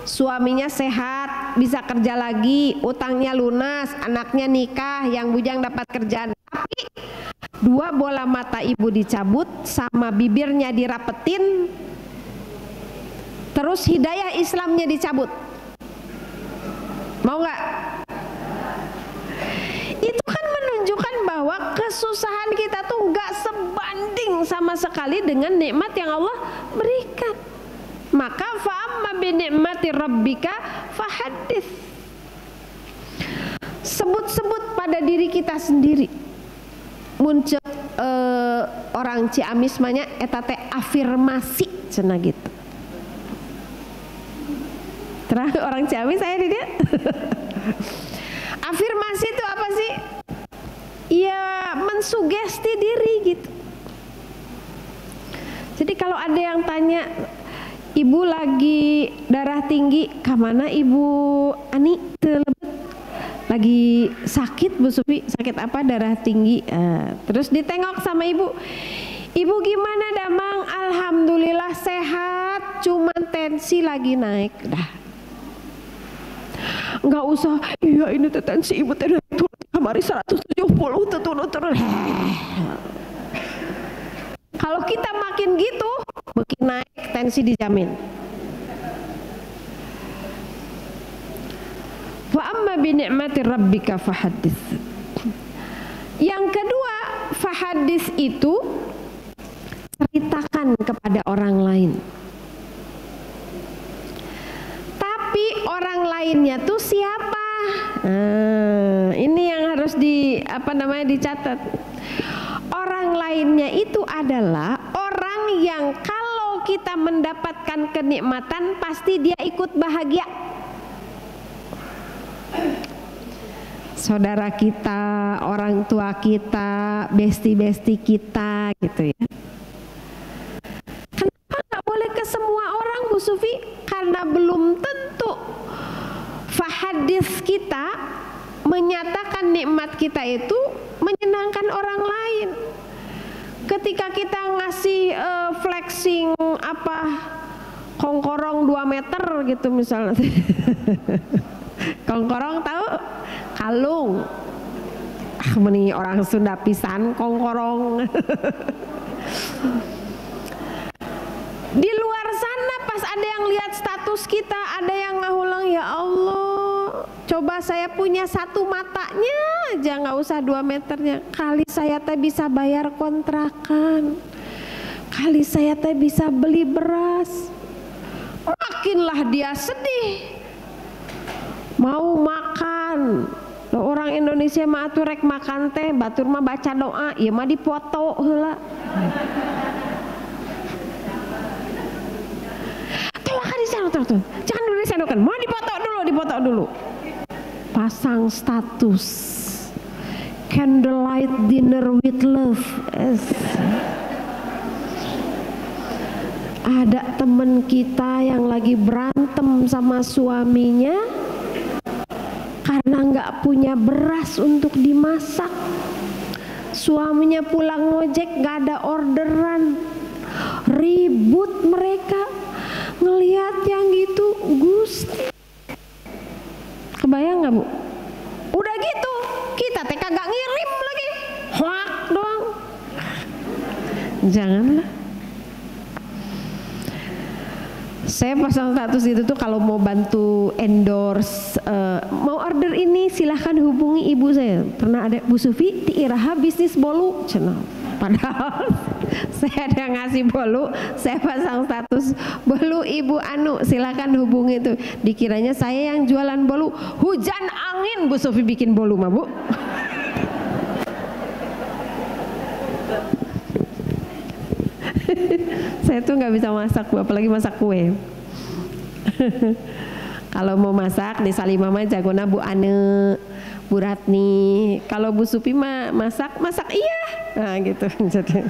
Suaminya sehat, bisa kerja lagi, utangnya lunas, anaknya nikah, yang bujang dapat kerjaan. Tapi 2 bola mata ibu dicabut, sama bibirnya dirapetin, terus hidayah Islamnya dicabut. Mau nggak? Itu kan menunjukkan bahwa kesusahan kita tuh nggak sebanding sama sekali dengan nikmat yang Allah berikan. Maka fa'amma binikmati rabbika fahadits. Sebut-sebut pada diri kita sendiri. Muncul orang Ciamis manya eta teh afirmasi cenah gitu. Terang orang Ciamis saya di dia. Afirmasi itu apa sih? Ya mensugesti diri gitu. Jadi kalau ada yang tanya, ibu lagi darah tinggi, kemana ibu Ani? Lagi sakit Bu Sufi, sakit apa? Darah tinggi. Terus ditengok sama ibu, ibu gimana Damang? Alhamdulillah sehat. cuman tensi lagi naik dah. Nggak usah, iya ini tensi ibu turun kemarin 170 turun. Kalau kita makin gitu, makin naik tensi dijamin. Wa amma bi ni'mati rabbika fahaddits. Yang kedua, fahadis itu ceritakan kepada orang lain. Tapi orang lainnya tuh siapa? Ini yang harus dicatat. Orang lainnya itu adalah orang yang kalau kita mendapatkan kenikmatan pasti dia ikut bahagia. Saudara kita, orang tua kita, besti-besti kita gitu ya. Kenapa nggak boleh ke semua orang, Bu Sufi? Karena belum tentu fahadis kita menyatakan nikmat kita itu menyenangkan orang lain. Ketika kita ngasih flexing kongkorong 2 meter gitu misalnya. Kongkorong tahu? Kalung. Meni orang Sunda pisan kongkorong. Di luar sana pas ada yang lihat status kita, ada yang ngahulang, ya Allah, coba saya punya 1 matanya aja, nggak usah 2 meternya, kali saya teh bisa bayar kontrakan, kali saya teh bisa beli beras. Makinlah dia sedih, mau makan. Orang Indonesia mah atuh rek makan teh batur mah baca doa, ieu mah dipoto heula. Tolong disandukan, jangan dulu disandukan, mau dipoto dulu. Pasang status candlelight dinner with love. Ada temen kita yang lagi berantem sama suaminya karena nggak punya beras untuk dimasak. Suaminya pulang ngojek nggak ada orderan, ribut mereka. Ngelihat yang gitu, Gusti, kebayang nggak Bu? Udah gitu kita teh kagak ngirim lagi, hoak doang. Janganlah. Saya pasang status itu tuh kalau mau bantu endorse, mau order ini silahkan hubungi ibu saya. Pernah ada, Bu Sufi di Iraha bisnis bolu channel. Padahal saya ada ngasih bolu, saya pasang status bolu ibu anu silahkan hubungi itu. Dikiranya saya yang jualan bolu, hujan angin Bu Sufi bikin bolu mah Bu. Saya tuh nggak bisa masak Bu, apalagi masak kue. Kalau mau masak di Salimah mah jagona Bu Ane, Bu Ratni. Kalau Bu Supi mah masak iya, nah gitu. Jadi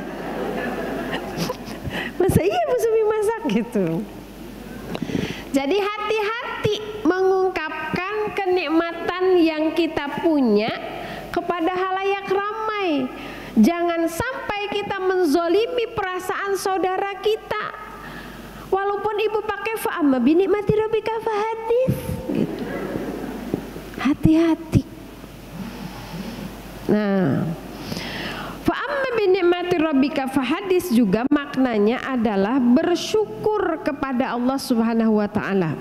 masa iya Bu Supi masak gitu. Jadi hati-hati mengungkapkan kenikmatan yang kita punya kepada halayak ramai. Jangan sampai kita menzolimi perasaan saudara kita. Walaupun ibu pakai fa'amma binikmati rabbika fahadits gitu. Hati-hati. Nah, fa'amma binikmati rabbika fahadits juga maknanya adalah bersyukur kepada Allah Subhanahu wa taala.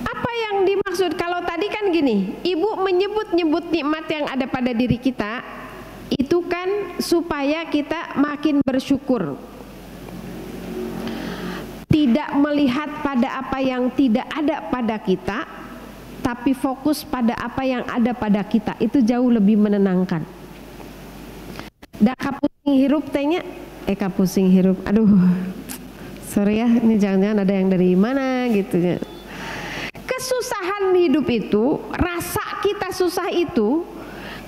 Apa yang dimaksud? Kalau tadi kan gini, ibu menyebut-nyebut nikmat yang ada pada diri kita, itu kan supaya kita makin bersyukur. Tidak melihat pada apa yang tidak ada pada kita, tapi fokus pada apa yang ada pada kita, itu jauh lebih menenangkan. Dah kapusing hirup tehnya, kapusing hirup, aduh sorry ya, ini jangan-jangan ada yang dari mana gitu ya. Kesusahan hidup itu, rasa kita susah itu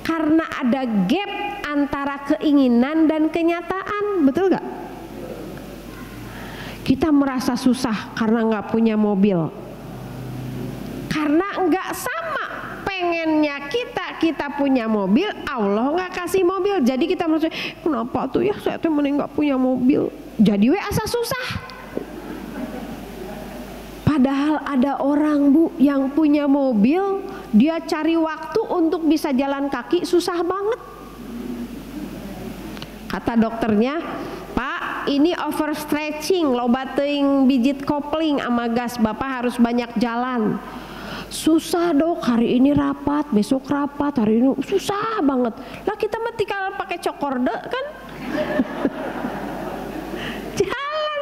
karena ada gap antara keinginan dan kenyataan, betul gak? Kita merasa susah karena nggak punya mobil, karena nggak sama pengennya kita punya mobil, Allah nggak kasih mobil. Jadi kita merasa, kenapa tuh ya saya tuh mending nggak punya mobil. Jadi we asa susah. Padahal ada orang Bu yang punya mobil, dia cari waktu untuk bisa jalan kaki susah banget. Kata dokternya, Pak, ini overstretching, loba teuing bijit kopling ama gas, Bapak harus banyak jalan. Susah Dok, hari ini rapat, besok rapat, hari ini susah banget. Lah kita mah tinggal pakai cokorde kan? Jalan,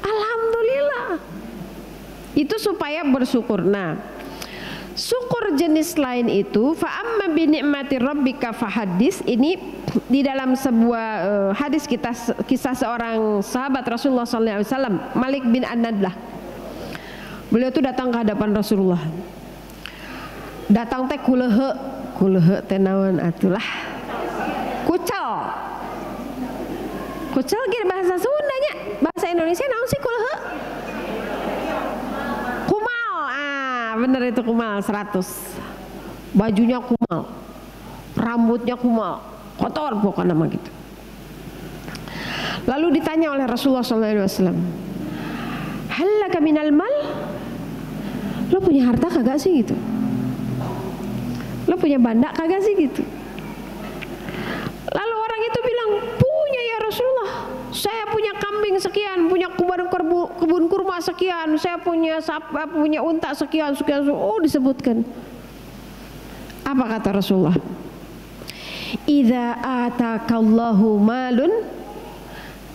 alhamdulillah. Itu supaya bersyukur. Nah, syukur jenis lain itu fa amma bi ni'mati rabbika fahaddits, ini di dalam sebuah hadis kisah seorang sahabat Rasulullah SAW, Malik bin An-Nadlah. Beliau tuh datang ke hadapan Rasulullah. Datang teh kulehe teh naon atulah. Kucel. Kucel ge bahasa Sunda nya. Bahasa Indonesia naon sih kulehe? Kumal. Ah, bener itu kumal 100. Bajunya kumal. Rambutnya kumal. Kotor pokoknya nama gitu. Lalu ditanya oleh Rasulullah SAW, halaka minal mal? Lo punya harta kagak sih gitu? Lo punya banda kagak sih gitu? Lalu orang itu bilang, punya ya Rasulullah. Saya punya kambing sekian, punya kebun kurma sekian, saya punya unta sekian. Oh, disebutkan. Apa kata Rasulullah? Idza atakallahu malun,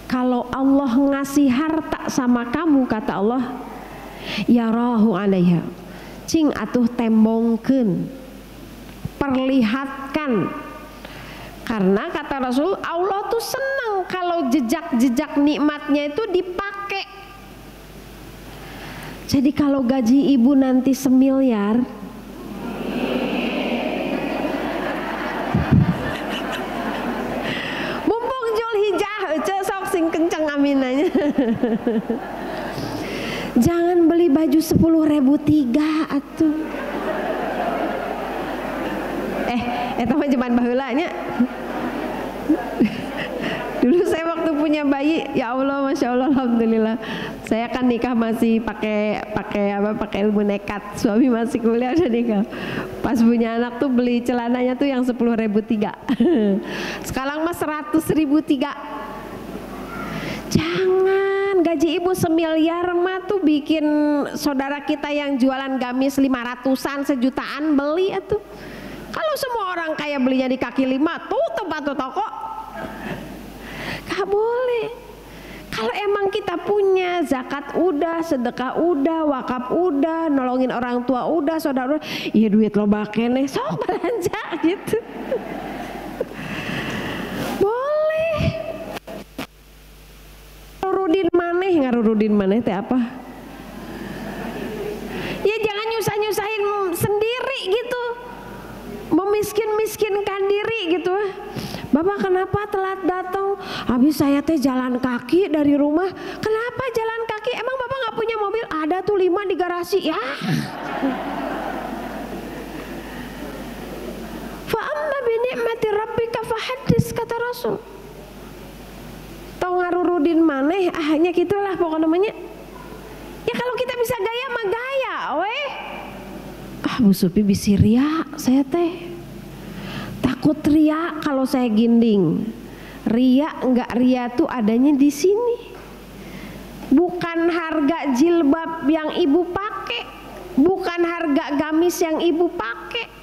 kalau Allah ngasih harta sama kamu, kata Allah, yarahu alaiha, cing atuh tembongkeun, perlihatkan. Karena kata Rasul, Allah tuh senang kalau jejak-jejak nikmatnya itu dipakai. Jadi kalau gaji ibu nanti 1 miliar, mumpung Zulhijjah sok sing kenceng aminanya. Jangan beli baju 10.003 atuh. Eta mah cuman baheula nya. Dulu saya waktu punya bayi, ya Allah, masya Allah, alhamdulillah. Saya kan nikah masih pakai ilmu nekat. Suami masih kuliah udah nikah. Pas punya anak tuh beli celananya tuh yang 10.003. Sekarang mah 100.003. Jangan, gaji ibu 1 miliar mah tuh bikin saudara kita yang jualan gamis 500-an, sejutaan beli atuh. Kalau semua orang kaya belinya di kaki 5, tutup atuh toko. Gak boleh. Kalau emang kita punya, zakat udah, sedekah udah, wakaf udah, nolongin orang tua udah, saudara udah, iya duit loba keneh, sok belanja gitu. Boleh. Ngarurudin maneh teh apa? Ya jangan nyusah-nyusahin sendiri gitu, memiskin-miskinkan diri gitu. Bapak kenapa telat datang? Habis saya teh jalan kaki dari rumah. Kenapa jalan kaki? Emang Bapak nggak punya mobil? Ada tuh 5 di garasi ya. Fa amma bi ni'mati rabbika fahaddits, kata Rasul. Tau ngarurudin maneh, hanya gitulah pokok namanya. Ya kalau kita bisa gaya mah gaya, weh. Bu Supi bisi ria, saya teh takut ria kalau saya ginding. Ria enggak ria tuh adanya di sini. Bukan harga jilbab yang ibu pakai, bukan harga gamis yang ibu pakai.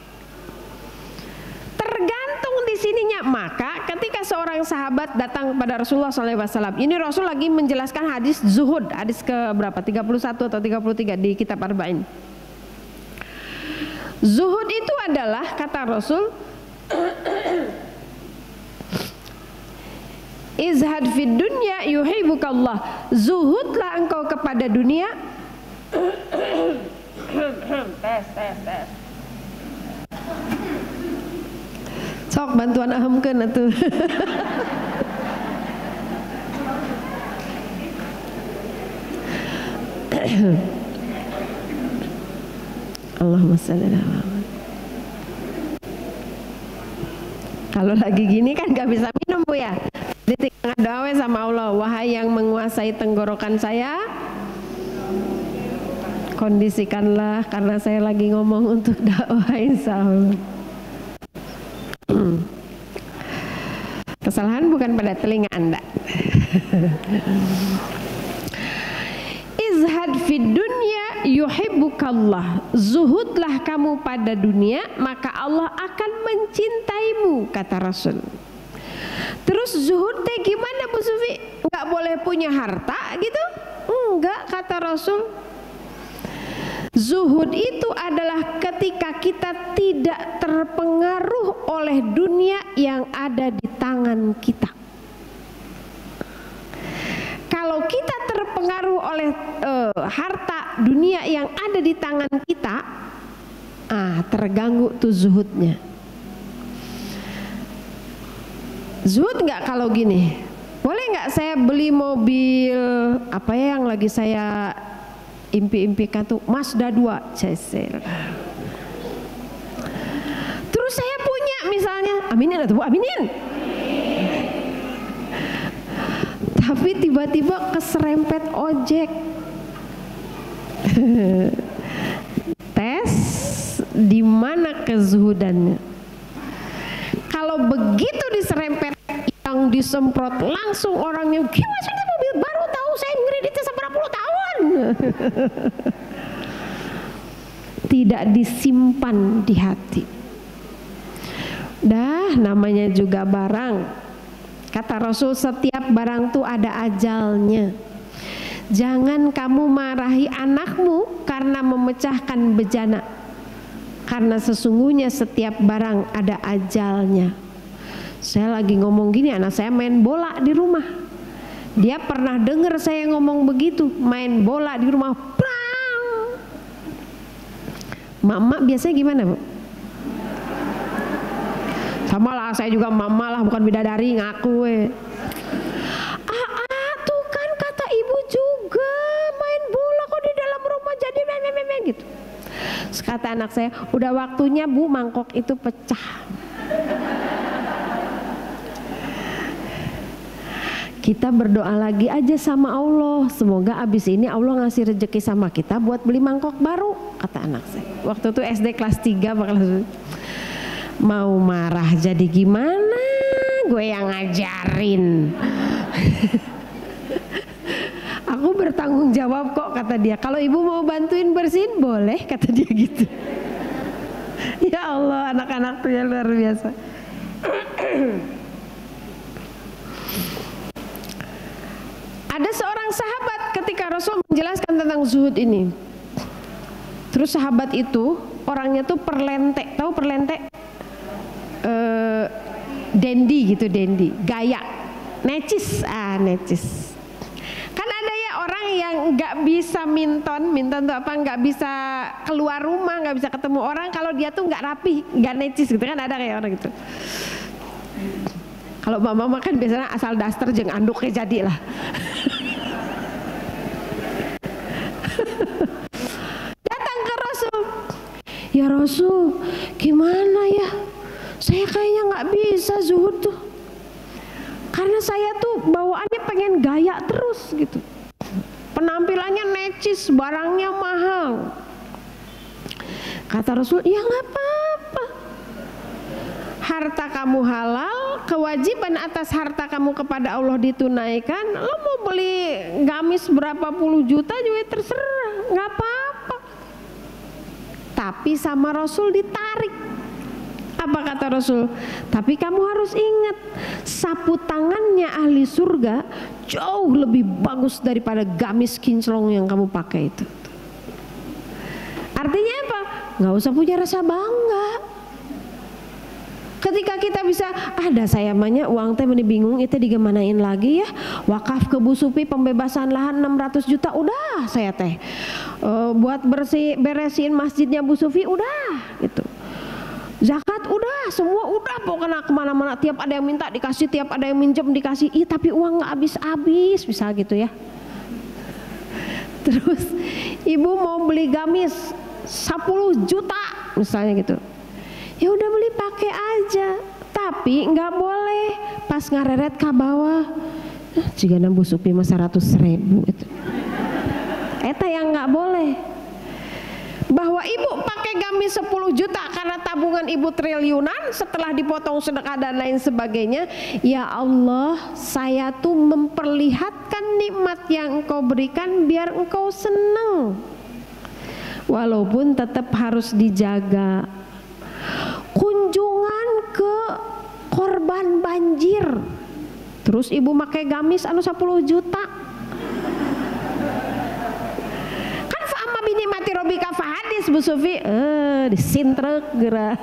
Tergantung di sininya. Maka ketika seorang sahabat datang kepada Rasulullah SAW, ini Rasul lagi menjelaskan hadis zuhud, hadis ke berapa? 31 atau 33 di kitab Arba'in. Zuhud itu adalah, kata Rasul, izhad fid dunya yuhibbukallah. Zuhudlah engkau kepada dunia. Tes. Sok bantuan ahamkeun atuh. Allahumma shalli ala Muhammad. Kalau lagi gini kan nggak bisa minum Bu ya. Jadi tinggal doa sama Allah, wahai yang menguasai tenggorokan saya, kondisikanlah karena saya lagi ngomong untuk dakwah insya Allah. Kesalahan bukan pada telinga Anda. Izhad fid dunya yuhibbukallah. Zuhudlah kamu pada dunia, maka Allah akan mencintaimu, kata Rasul. Terus zuhud teh gimana Bu Sufi? Enggak boleh punya harta gitu? Enggak, kata Rasul. Zuhud itu adalah ketika kita tidak terpengaruh oleh dunia yang ada di tangan kita. Kalau kita terpengaruh oleh harta dunia yang ada di tangan kita, terganggu tuh zuhudnya. Zuhud nggak kalau gini? Boleh nggak saya beli mobil apa ya yang lagi saya impi-impikan tuh, Mazda 2 cesel. Terus saya punya misalnya, aminin atau Bu, aminin. Tapi tiba-tiba keserempet ojek. Tes di mana kezuhudannya? Kalau begitu diserempet yang disemprot langsung orangnya, gimana sih mobil baru tahu saya ngreditnya seberapa tahun. Tidak disimpan di hati. Dah namanya juga barang. Kata Rasul, setiap barang tuh ada ajalnya. Jangan kamu marahi anakmu karena memecahkan bejana, karena sesungguhnya setiap barang ada ajalnya. Saya lagi ngomong gini, anak saya main bola di rumah. Dia pernah dengar saya ngomong begitu, main bola di rumah, prang. Mak-mak biasanya gimana Bu? Sama lah, saya juga mama lah, bukan bidadari ngaku. Tuh kan kata ibu juga main bola kok di dalam rumah jadi meme gitu. Kata anak saya, udah waktunya Bu mangkok itu pecah. Kita berdoa lagi aja sama Allah, semoga abis ini Allah ngasih rezeki sama kita buat beli mangkok baru, kata anak saya. Waktu itu SD kelas 3 kelas. Mau marah jadi gimana? Gue yang ngajarin. Aku bertanggung jawab kok, kata dia. Kalau ibu mau bantuin bersihin boleh, kata dia gitu. Ya Allah, anak-anak tuh ya luar biasa. Ada seorang sahabat ketika Rasul menjelaskan tentang zuhud ini. Terus sahabat itu orangnya tuh perlentek, tahu perlentek? Dandy gitu, dandy, gaya, necis, necis. Kan ada ya orang yang nggak bisa minton tuh apa, nggak bisa keluar rumah, nggak bisa ketemu orang kalau dia tuh nggak rapi, nggak necis gitu kan, ada kayak orang gitu. Kalau mama kan biasanya asal daster jeung anduknya jadi lah. Datang ke Rasul, ya Rasul, gimana ya? Saya kayaknya nggak bisa zuhud tuh, karena saya tuh bawaannya pengen gaya terus gitu, penampilannya necis, barangnya mahal. Kata Rasul, ya nggak apa-apa, harta kamu halal, kewajiban atas harta kamu kepada Allah ditunaikan. Lo mau beli gamis berapa puluh juta juga terserah, nggak apa-apa. Tapi sama Rasul ditarik. Apa kata Rasul? Tapi kamu harus ingat, sapu tangannya ahli surga jauh lebih bagus daripada gamis kinclong yang kamu pakai itu. Artinya apa? Nggak usah punya rasa bangga. Ketika kita bisa, ada saya banyak uang teh meni bingung itu digemanain lagi ya. Wakaf ke Bu Supi pembebasan lahan 600 juta udah saya teh. Buat beresin masjidnya Bu Sufi udah gitu. Zakat udah, semua udah, pokoknya kemana-mana, tiap ada yang minta dikasih, tiap ada yang minjem dikasih. Tapi uang nggak habis-habis, bisa gitu ya. Terus ibu mau beli gamis 10 juta misalnya gitu, ya udah beli pakai aja. Tapi nggak boleh pas ngareret ke bawah jika busuk 500.000 itu. Eta yang nggak boleh. Bahwa ibu pakai gamis 10 juta karena tabungan ibu triliunan, setelah dipotong sedekah dan lain sebagainya, ya Allah, saya tuh memperlihatkan nikmat yang engkau berikan biar engkau senang. Walaupun tetap harus dijaga. Kunjungan ke korban banjir, terus ibu pakai gamis 10 juta. Bini mati robika fahadis Bu Sufi, disintrek gerah.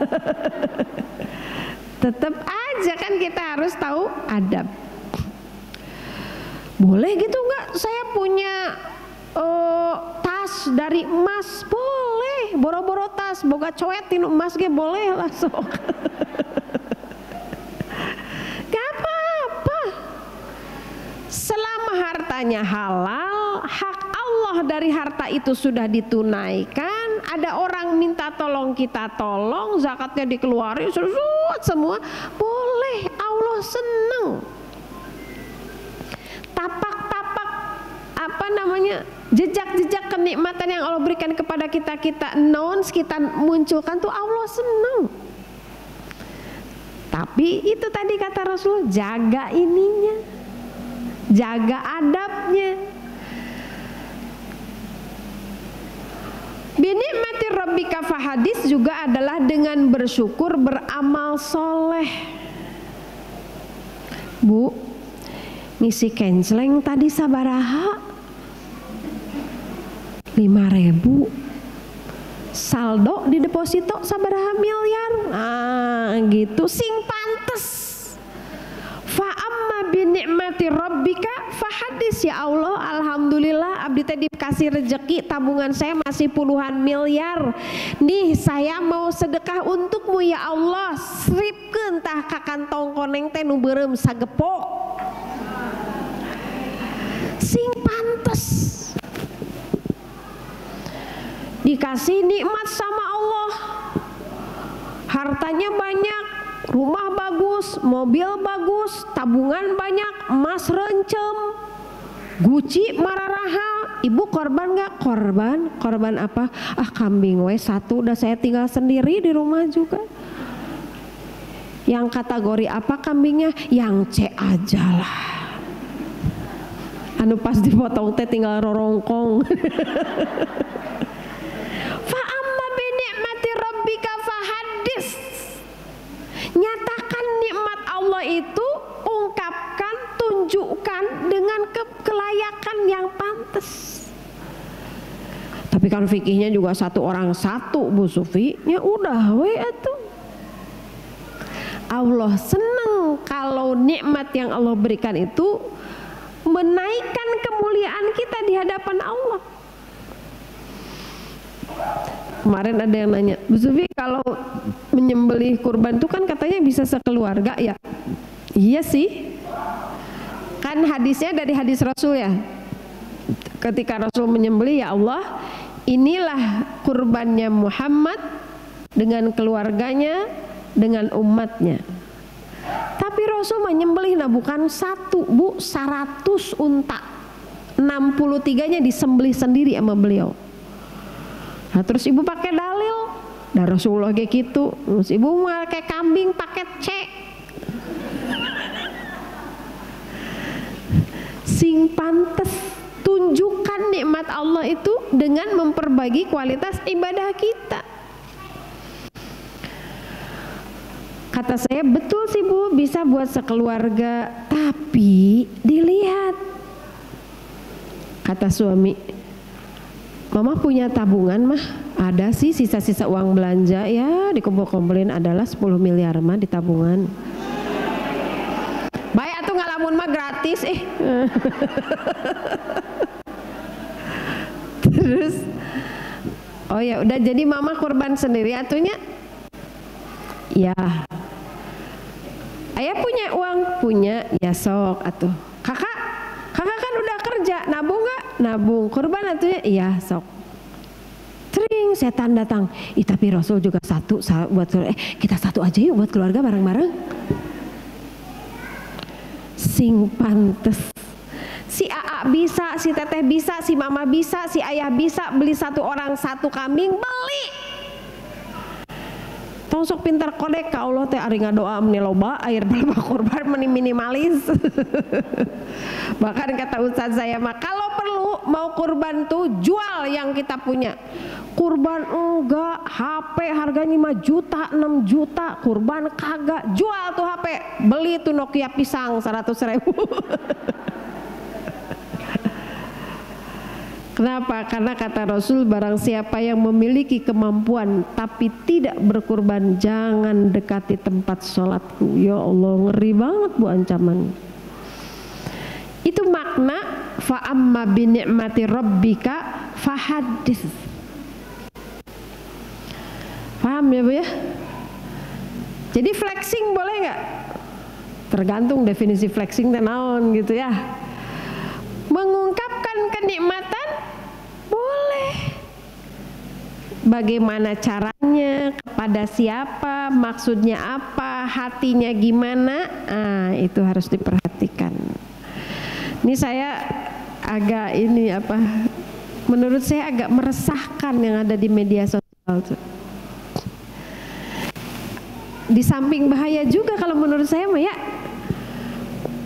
Tetap aja kan kita harus tahu adab. Boleh gitu nggak? Saya punya tas dari emas, boleh. Boro-boro tas, boga coet tinu emas ge boleh lah sok. Gak apa-apa. Selama hartanya halal, hak Allah dari harta itu sudah ditunaikan. Ada orang minta tolong, kita tolong, zakatnya dikeluarin, semua boleh. Allah senang. Tapak-tapak jejak-jejak kenikmatan yang Allah berikan kepada kita, kita announce, kita munculkan tuh Allah senang. Tapi itu tadi kata Rasul, jaga ininya, jaga adabnya. Binikmati rabbika fahadis juga adalah dengan bersyukur, beramal soleh. Bu, ngisi kenceleng tadi sabaraha? 5.000. Saldo di deposito sabaraha miliar. Nah gitu, sing pantes. Fa'amma binikmati rabbika fahadis. Ya Allah, alhamdulillah abdi teh dikasih rezeki, tabungan saya masih puluhan miliar. Nih saya mau sedekah untukmu ya Allah. Sripkeun tah ka kantong koneng teh nu beureum sagepok. Sing pantes. Dikasih nikmat sama Allah. Hartanya banyak, rumah bagus, mobil bagus, tabungan banyak, emas rencem, Gucci mararaha. Ibu korban gak? Korban apa? Ah kambing we satu, udah saya tinggal sendiri di rumah juga. Yang kategori apa kambingnya? Yang C aja lah. Anu pas dipotong teh tinggal rorongkong. Fa'amma binikmati rabbika fahadis. Nyatakan nikmat Allah itu, ungkapkan, tunjukkan dengan kelayakan yang pantas. Tapi kan fikihnya juga satu orang satu Bu Sufi, ya udah we atuh. Allah senang kalau nikmat yang Allah berikan itu menaikkan kemuliaan kita di hadapan Allah. Kemarin ada yang nanya, Bu Sufi kalau menyembelih kurban itu kan katanya bisa sekeluarga ya? Iya sih. Kan hadisnya dari hadis Rasul ya. Ketika Rasul menyembelih, ya Allah, inilah kurbannya Muhammad dengan keluarganya, dengan umatnya. Tapi Rasul menyembelih bukan satu Bu, 100 unta. 63-nya disembelih sendiri sama beliau. Nah terus ibu pakai dalil, dan Rasulullah kayak gitu. Terus ibu mau kayak kambing pakai cek. Sing pantes, tunjukkan nikmat Allah itu dengan memperbagi kualitas ibadah kita. Kata saya betul sih Bu, bisa buat sekeluarga, tapi dilihat. Kata suami, Mama punya tabungan mah, ada sih sisa-sisa uang belanja ya, dikumpul-kumpulin adalah 10 miliar mah di tabungan. Baik atuh ngalamun mah gratis Terus oh ya udah, jadi Mama kurban sendiri atunya. Ya. Ayah punya uang? Punya. Ya sok atuh. Kakak kan udah kerja, nabung gak? Nabung. Kurban atunya? Iya sok. Sering setan datang, tapi Rasul juga satu buat kita satu aja yuk buat keluarga bareng-bareng. Sing pantes si AA bisa, si teteh bisa, si mama bisa, si ayah bisa beli satu orang satu kambing, beli. Tong sok pintar kodek ka Allah teh ari ngadoa meni loba air balba kurban meni minimalis. Bahkan kata ustaz saya mah kalau perlu mau kurban tuh jual yang kita punya. Kurban enggak, HP harganya 5 juta, 6 juta, kurban kagak, jual tuh HP, beli tuh Nokia pisang 100.000. Kenapa? Karena kata Rasul, barang siapa yang memiliki kemampuan tapi tidak berkurban, jangan dekati tempat sholatku. Ya Allah, ngeri banget bu ancaman. Itu makna fa'amma bini'mati rabbika fahadis. Paham ya bu ya? Jadi flexing boleh nggak? Tergantung definisi flexing dan naon gitu ya. Mengungkapkan kenikmatan boleh. Bagaimana caranya, kepada siapa, maksudnya apa, hatinya gimana, itu harus diperhatikan. Ini saya agak menurut saya agak meresahkan yang ada di media sosial. Di samping bahaya juga kalau menurut saya mah ya.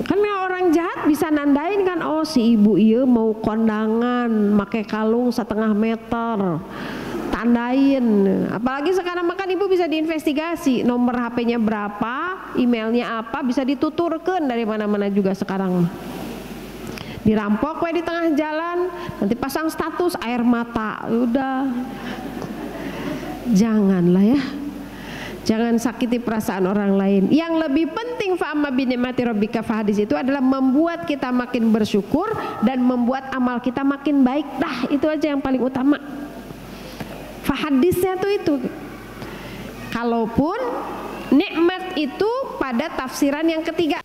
Karena orang jahat bisa nandain kan, oh si ibu iya mau kondangan pakai kalung 1,5 meter, tandain. Apalagi sekarang makan ibu bisa diinvestigasi nomor HP-nya berapa, emailnya apa, bisa dituturkan dari mana-mana juga sekarang. Dirampok di tengah jalan, nanti pasang status air mata, udah. Janganlah ya. Jangan sakiti perasaan orang lain. Yang lebih penting fa'amma binikmati rabbika fahadis itu adalah membuat kita makin bersyukur dan membuat amal kita makin baik. Dah, itu aja yang paling utama. Fahadisnya tuh itu. Kalaupun nikmat itu pada tafsiran yang ketiga.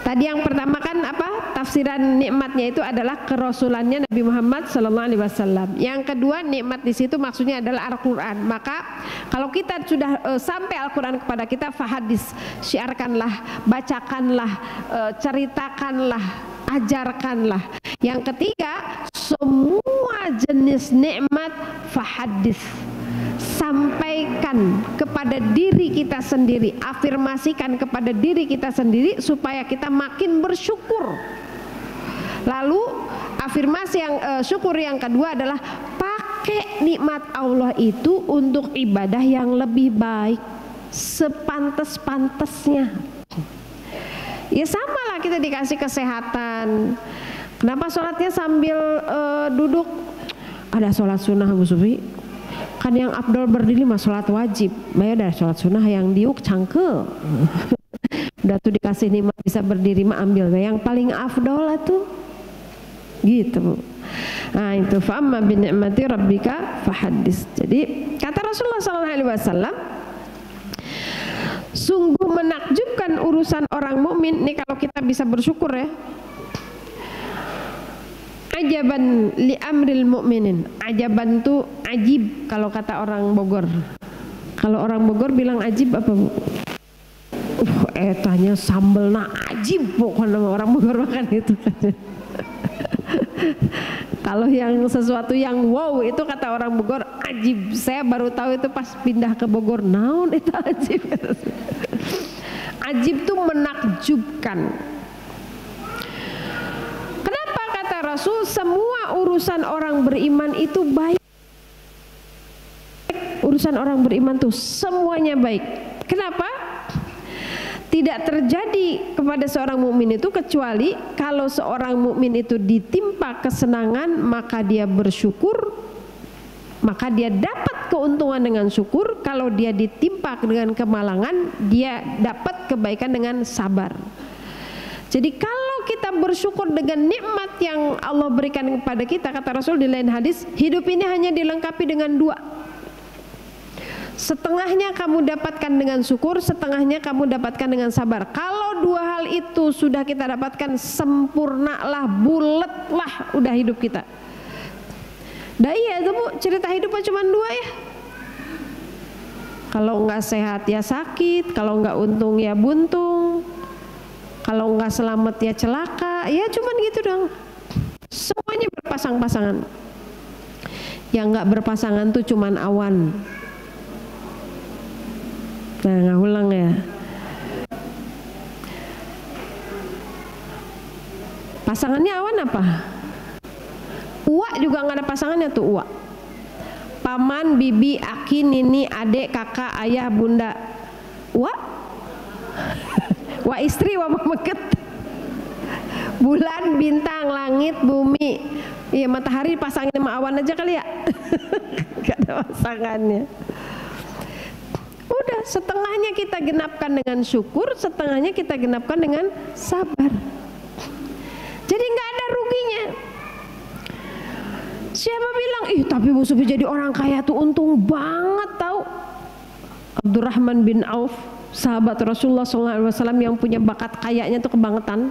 Tadi yang pertama kan apa? Tafsiran nikmatnya itu adalah kerasulannya Nabi Muhammad SAW. Yang kedua, nikmat di situ maksudnya adalah Al-Quran. Maka kalau kita sudah sampai Al-Quran kepada kita, fahadis, syiarkanlah, bacakanlah, ceritakanlah, ajarkanlah. Yang ketiga, semua jenis nikmat fahadis. Sampaikan kepada diri kita sendiri, afirmasikan kepada diri kita sendiri supaya kita makin bersyukur. Lalu afirmasi yang syukur yang kedua adalah pakai nikmat Allah itu untuk ibadah yang lebih baik, sepantas-pantasnya. Ya sama lah, kita dikasih kesehatan. Kenapa sholatnya sambil duduk? Ada sholat sunnah Bu Sufi. Kan yang afdol berdiri mah sholat wajib, bayar dari sholat sunnah yang diuk cangkel. Udah tuh dikasih nikmat bisa berdiri mah ambil, yang paling afdol tuh gitu Bu. Nah itu fa'amma binikmati rabbika fahadis. Jadi kata Rasulullah SAW, sungguh menakjubkan urusan orang mukmin. Nih kalau kita bisa bersyukur ya. Ajaban li amril mu'minin. Ajaban tuh ajib kalau kata orang Bogor. Kalau orang Bogor bilang ajib apa Bu? Tanya sambelna ajib pokoknya orang Bogor makan itu. Kalau yang sesuatu yang wow itu kata orang Bogor ajib. Saya baru tahu itu pas pindah ke Bogor. Naon itu ajib. Ajib tuh menakjubkan. Rasul, semua urusan orang beriman itu baik. Urusan orang beriman tuh semuanya baik. Kenapa? Tidak terjadi kepada seorang mukmin itu kecuali kalau seorang mukmin itu ditimpa kesenangan maka dia bersyukur, maka dia dapat keuntungan dengan syukur. Kalau dia ditimpa dengan kemalangan, dia dapat kebaikan dengan sabar. Jadi kalau kita bersyukur dengan nikmat yang Allah berikan kepada kita, kata Rasul di lain hadis, hidup ini hanya dilengkapi dengan 2. Setengahnya kamu dapatkan dengan syukur, setengahnya kamu dapatkan dengan sabar. Kalau 2 hal itu sudah kita dapatkan, sempurnalah, buletlah udah hidup kita. Dah iya itu Bu, cerita hidupnya cuma 2 ya. Kalau nggak sehat ya sakit, kalau nggak untung ya buntung, kalau nggak selamat ya celaka, ya cuman gitu dong. Semuanya berpasang-pasangan. Yang nggak berpasangan tuh cuman awan. Nah, nggak ulang ya. Pasangannya awan apa? Uak juga nggak ada pasangannya tuh uak. Paman, bibi, aki, nini, adik, kakak, ayah, bunda. Uak? Wah istri, wah meket. Bulan, bintang, langit, bumi. Iya matahari pasangin sama awan aja kali ya. Gak ada pasangannya. Udah setengahnya kita genapkan dengan syukur, setengahnya kita genapkan dengan sabar. Jadi nggak ada ruginya. Siapa bilang, ih tapi Bu Sufi jadi orang kaya tuh untung banget tahu. Abdurrahman bin Auf, sahabat Rasulullah SAW yang punya bakat kayanya tuh kebangetan.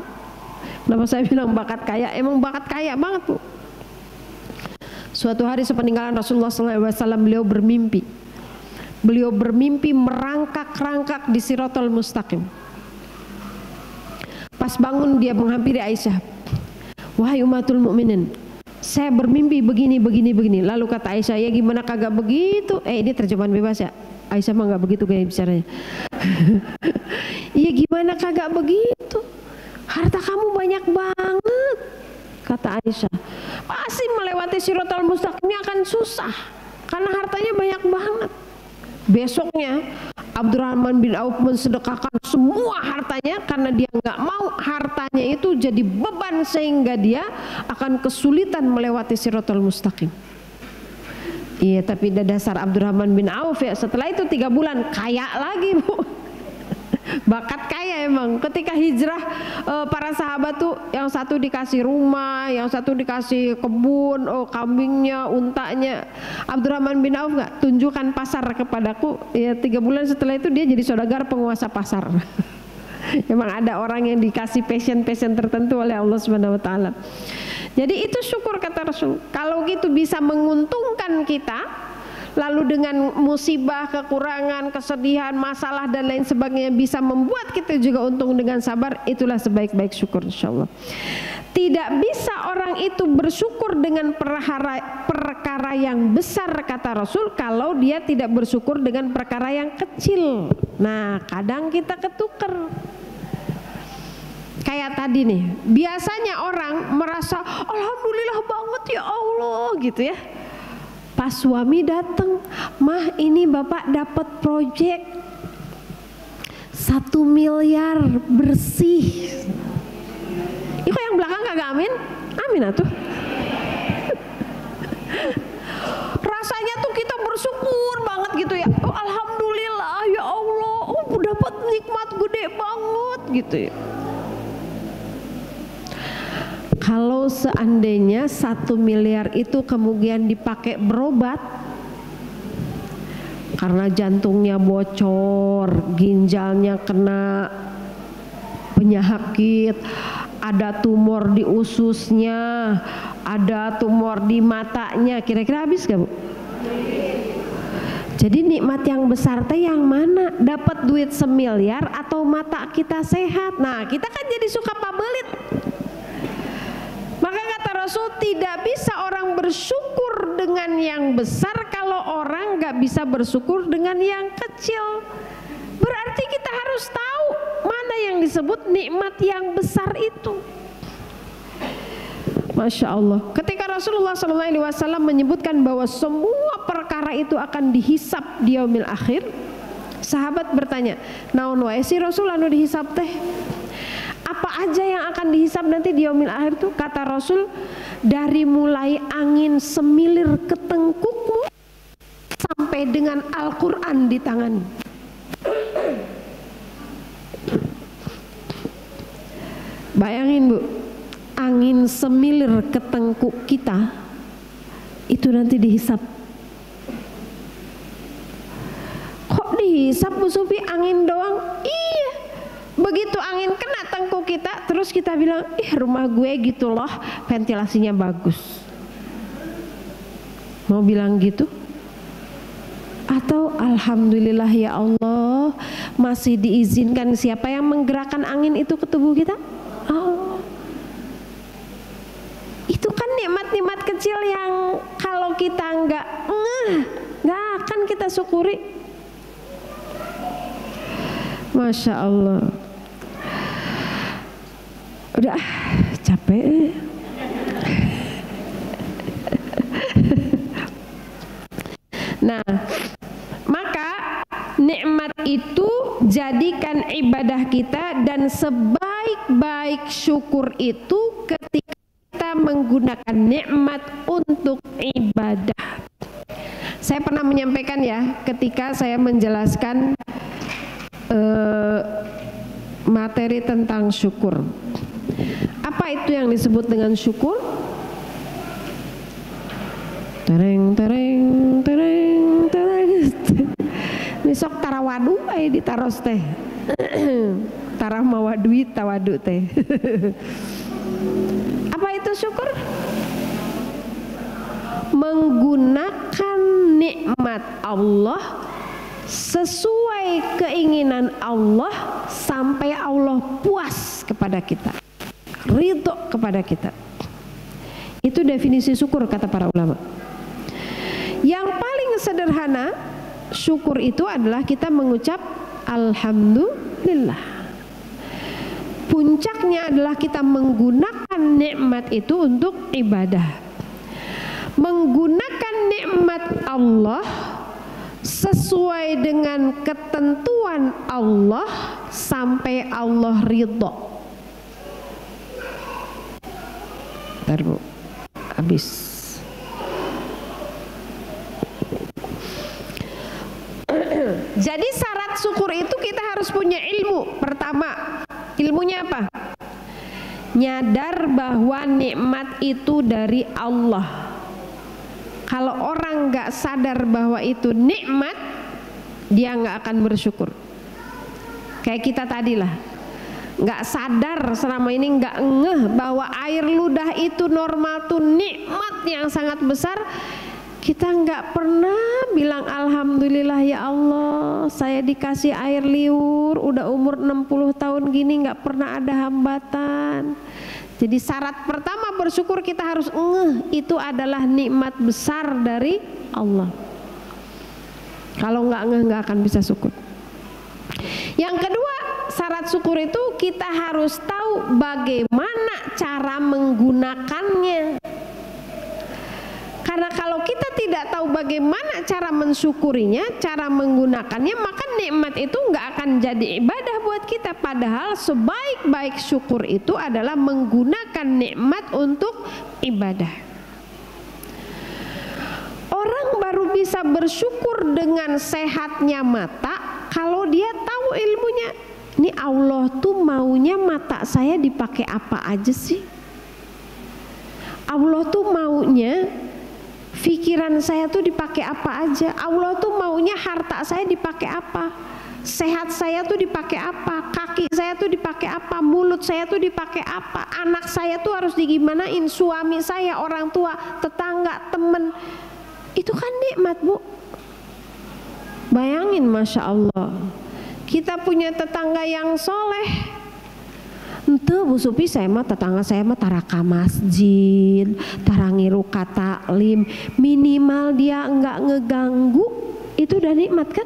Kenapa saya bilang bakat kaya? Emang bakat kaya banget Bu. Suatu hari sepeninggalan Rasulullah SAW beliau bermimpi. Beliau bermimpi merangkak-rangkak di Siratal Mustaqim. Pas bangun dia menghampiri Aisyah. Wahai umatul mukminin, saya bermimpi begini. Lalu kata Aisyah, ya gimana kagak begitu? Ini terjemahan bebas ya. Aisyah mah nggak begitu kayak bicaranya. Ya gimana kagak begitu? Harta kamu banyak banget, kata Aisyah. Pasti melewati Siratal Mustaqimnya akan susah karena hartanya banyak banget. Besoknya Abdurrahman bin Auf mensedekahkan semua hartanya karena dia nggak mau hartanya itu jadi beban sehingga dia akan kesulitan melewati Siratal Mustaqim. Iya tapi dasar Abdurrahman bin Auf ya, setelah itu 3 bulan kaya lagi Bu. Bakat kaya emang. Ketika hijrah para sahabat tuh yang satu dikasih rumah, yang satu dikasih kebun, kambingnya, untanya. Abdurrahman bin Auf nggak, tunjukkan pasar kepadaku. Ya 3 bulan setelah itu dia jadi saudagar penguasa pasar. Emang ada orang yang dikasih passion tertentu oleh Allah Subhanahu Wa Taala. Jadi itu syukur kata Rasul. Kalau gitu bisa menguntungkan kita. Lalu dengan musibah, kekurangan, kesedihan, masalah dan lain sebagainya bisa membuat kita juga untung dengan sabar. Itulah sebaik-baik syukur insyaallah. Tidak bisa orang itu bersyukur dengan perkara yang besar kata Rasul kalau dia tidak bersyukur dengan perkara yang kecil. Nah kadang kita ketuker. Kayak tadi nih, biasanya orang merasa alhamdulillah banget ya Allah gitu ya. Pas suami datang, mah ini bapak dapat proyek 1 miliar bersih. Iko yang belakang kagak amin? Amin atuh. Rasanya tuh kita bersyukur banget gitu ya. Oh, alhamdulillah ya Allah, dapat nikmat gede banget gitu ya. Kalau seandainya 1 miliar itu kemudian dipakai berobat karena jantungnya bocor, ginjalnya kena penyakit, ada tumor di ususnya, ada tumor di matanya, kira-kira habis gak Bu? Jadi nikmat yang besar teh yang mana? Dapat duit 1 miliar atau mata kita sehat? Nah kita kan jadi suka pabelit. Maka kata Rasul tidak bisa orang bersyukur dengan yang besar kalau orang gak bisa bersyukur dengan yang kecil. Berarti kita harus tahu mana yang disebut nikmat yang besar itu. Masya Allah. Ketika Rasulullah SAW menyebutkan bahwa semua perkara itu akan dihisap di yaumil akhir, sahabat bertanya, naon wae si Rasul anu dihisap teh? Apa aja yang akan dihisap nanti di yaumil akhir tuh? Kata Rasul, dari mulai angin semilir ke tengkukmu sampai dengan Al-Quran di tangan. Bayangin Bu, angin semilir ke tengkuk kita itu nanti dihisap. Kok dihisap Bu Sufi angin doang? Iya. Begitu angin kena tengkuk kita, terus kita bilang, ih rumah gue gitu loh, ventilasinya bagus. Mau bilang gitu? Atau alhamdulillah ya Allah masih diizinkan. Siapa yang menggerakkan angin itu ke tubuh kita? Allah. Itu kan nikmat-nikmat kecil yang kalau kita nggak akan kita syukuri. Masya Allah. Udah capek. Nah, maka nikmat itu jadikan ibadah kita, dan sebaik-baik syukur itu ketika kita menggunakan nikmat untuk ibadah. Saya pernah menyampaikan ya, ketika saya menjelaskan materi tentang syukur. Apa itu yang disebut dengan syukur? Tereng tereng tereng tereng. Besok tarawadu di taros teh. Tarah mawa duit tawadu teh. Apa itu syukur? Menggunakan nikmat Allah sesuai keinginan Allah sampai Allah puas kepada kita, ridho kepada kita. Itu definisi syukur kata para ulama. Yang paling sederhana syukur itu adalah kita mengucap alhamdulillah. Puncaknya adalah kita menggunakan nikmat itu untuk ibadah. Menggunakan nikmat Allah sesuai dengan ketentuan Allah sampai Allah ridho. Bentar Bu, habis. Jadi syarat syukur itu kita harus punya ilmu. Pertama, ilmunya apa? Nyadar bahwa nikmat itu dari Allah. Kalau orang nggak sadar bahwa itu nikmat, dia nggak akan bersyukur. Kayak kita tadi lah, nggak sadar selama ini, nggak ngeh bahwa air ludah itu normal tuh nikmat yang sangat besar. Kita nggak pernah bilang alhamdulillah ya Allah, saya dikasih air liur, udah umur 60 tahun gini nggak pernah ada hambatan. Jadi syarat pertama bersyukur kita harus ngeh itu adalah nikmat besar dari Allah. Kalau nggak ngeh nggak akan bisa syukur. Yang kedua, syarat syukur itu kita harus tahu bagaimana cara menggunakannya. Karena kalau kita tidak tahu bagaimana cara mensyukurinya, cara menggunakannya, maka nikmat itu nggak akan jadi ibadah buat kita. Padahal sebaik-baik syukur itu adalah menggunakan nikmat untuk ibadah. Orang baru bisa bersyukur dengan sehatnya mata kalau dia tahu ilmunya. Ini Allah tuh maunya mata saya dipakai apa aja sih? Allah tuh maunya pikiran saya tuh dipakai apa aja? Allah tuh maunya harta saya dipakai apa? Sehat saya tuh dipakai apa? Kaki saya tuh dipakai apa? Mulut saya tuh dipakai apa? Anak saya tuh harus digimanain? Suami saya, orang tua, tetangga, temen. Itu kan nikmat Bu. Bayangin, Masya Allah, kita punya tetangga yang soleh. Ente Bu Supi, saya mah tetangga saya mah taraka masjid, tarangiru taklim, minimal dia enggak ngeganggu, itu udah nikmat kan?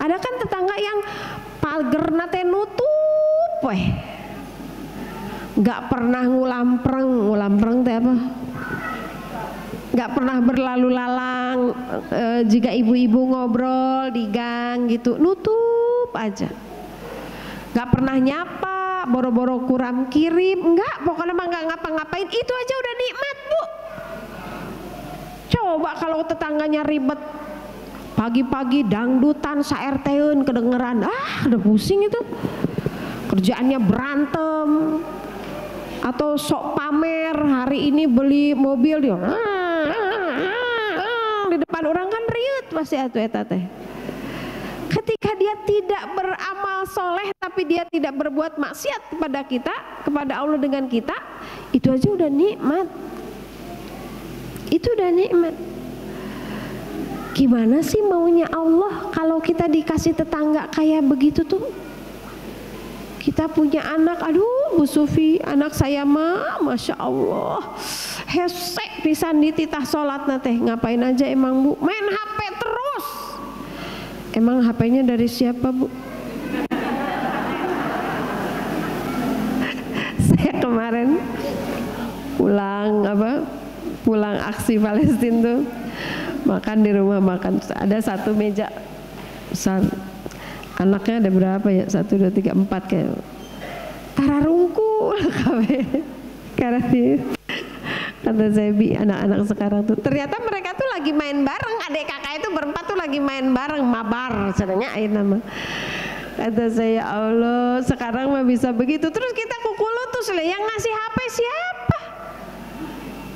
Ada kan tetangga yang pagerna teh nutup enggak pernah ngulampreng teh apa? Enggak pernah berlalu lalang, jika ibu-ibu ngobrol di gang gitu, nutup aja. Enggak pernah nyapa, boro-boro kuram kirim, enggak, pokoknya mah enggak ngapa-ngapain, itu aja udah nikmat Bu. Coba kalau tetangganya ribet, pagi-pagi dangdutan sa-RT-eun kedengeran, udah pusing itu. Kerjaannya berantem atau sok pamer, hari ini beli mobil dia di depan orang kan riut pasti atuh eta teh. Ketika dia tidak beramal soleh tapi dia tidak berbuat maksiat kepada kita, kepada Allah dengan kita, itu aja udah nikmat. Itu udah nikmat. Gimana sih maunya Allah kalau kita dikasih tetangga kayak begitu tuh? Kita punya anak, aduh Bu Sufi, anak saya mah Masya Allah hesek pisan dititah sholat nate. Ngapain aja emang Bu? Main HP terus. Emang HP-nya dari siapa Bu? Saya kemarin pulang aksi Palestina tuh, makan di rumah makan, ada satu meja besar, anaknya ada berapa ya, 1, 2, 3, 4 kayak tararungku karena kata Zebi, anak-anak sekarang tuh ternyata mereka tuh lagi main bareng, adik kakak itu berempat tuh lagi main bareng, mabar sebenarnya nama. Kata saya, Allah sekarang mah bisa begitu. Terus kita kukulutus, yang ngasih HP siapa?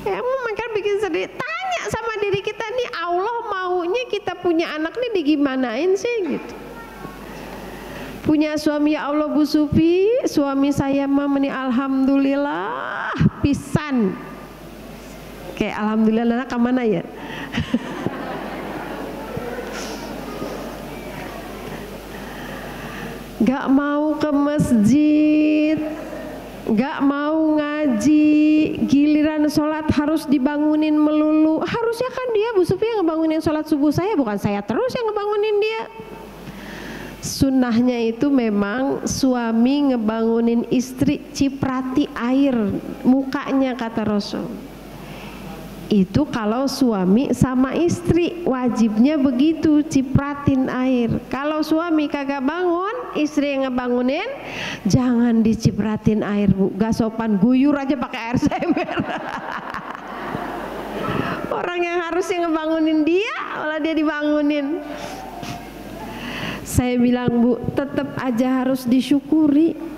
Emang mereka bikin sedih. Tanya sama diri kita nih, Allah maunya kita punya anak nih digimanain sih gitu. Punya suami ya Allah Bu Sufi, suami saya mah meni alhamdulillah pisan. Kayak alhamdulillah anak kemana ya? Gak mau ke masjid, gak mau ngaji, giliran sholat harus dibangunin melulu. Harusnya kan dia Bu Sufi yang ngebangunin sholat subuh saya, bukan saya terus yang ngebangunin dia. Sunnahnya itu memang suami ngebangunin istri, ciprati air mukanya kata Rasul. Itu kalau suami sama istri wajibnya begitu, cipratin air. Kalau suami kagak bangun, istri yang ngebangunin, jangan dicipratin air Bu, gak sopan, guyur aja pakai air sember. Orang yang harusnya ngebangunin dia, malah dia dibangunin. Saya bilang Bu, tetap aja harus disyukuri.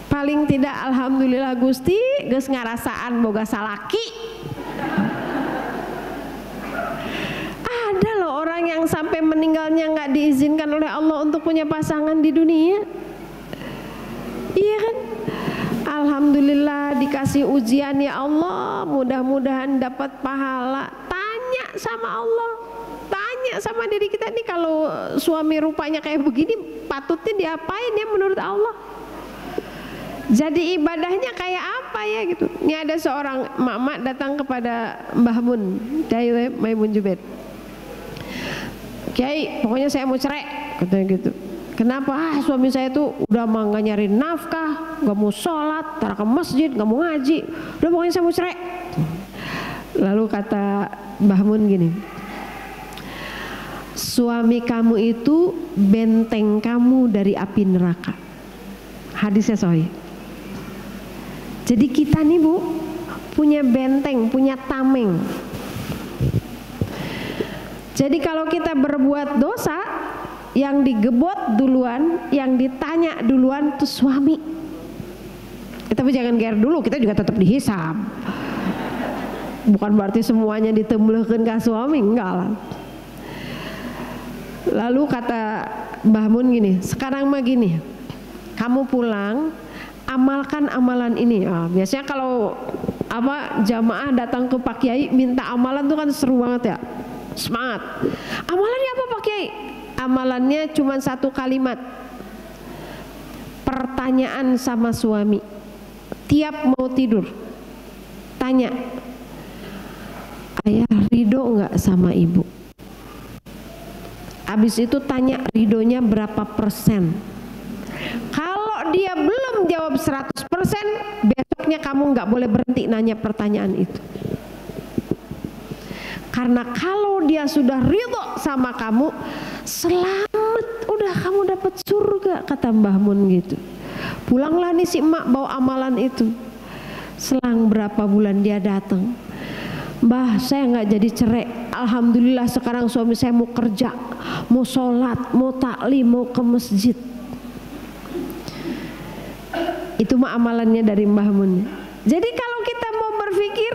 Paling tidak alhamdulillah Gusti geus ngarasaan boga salaki. Ada loh orang yang sampai meninggalnya nggak diizinkan oleh Allah untuk punya pasangan di dunia. Iya kan? Alhamdulillah dikasih ujian ya Allah, mudah-mudahan dapat pahala. Tanya sama Allah, tanya sama diri kita nih, kalau suami rupanya kayak begini patutnya diapain ya menurut Allah? Jadi ibadahnya kayak apa ya gitu. Ini ada seorang mama datang kepada Mbah Mun dari Maimun Jubaid. Kiai, pokoknya saya mau cerai, katanya gitu. Kenapa? Suami saya tuh udah mah nggak nyari nafkah, nggak mau sholat, tar ke masjid, nggak mau ngaji. Udah pokoknya saya mau cerai. Lalu kata Mbah Mun gini, suami kamu itu benteng kamu dari api neraka. Hadisnya sahih. Jadi kita nih Bu punya benteng, punya tameng. Jadi kalau kita berbuat dosa, yang digebot duluan, yang ditanya duluan tuh suami. Tapi jangan gear dulu, kita juga tetap dihisab. Bukan berarti semuanya ditembelkeun ka suami, enggak lah. Lalu kata Mbah Mun gini, sekarang mah gini, kamu pulang, amalkan amalan ini. Biasanya kalau jamaah datang ke Pak Kiai minta amalan tuh kan seru banget ya, semangat. Amalannya apa Pak Kiai? Amalannya cuma satu kalimat, pertanyaan sama suami. Tiap mau tidur tanya, ayah ridho nggak sama ibu? Habis itu tanya ridhonya berapa persen. Kalau dia belum jawab 100%, besoknya kamu nggak boleh berhenti nanya pertanyaan itu. Karena kalau dia sudah ridho sama kamu, selamat, udah kamu dapat surga, kata Mbah Mun gitu. Pulanglah nih si emak bawa amalan itu. Selang berapa bulan dia datang, Mbah saya nggak jadi cerai, alhamdulillah sekarang suami saya mau kerja, mau sholat, mau taklim, mau ke masjid. Itu mah amalannya dari Mbah Mun. Jadi kalau kita mau berpikir,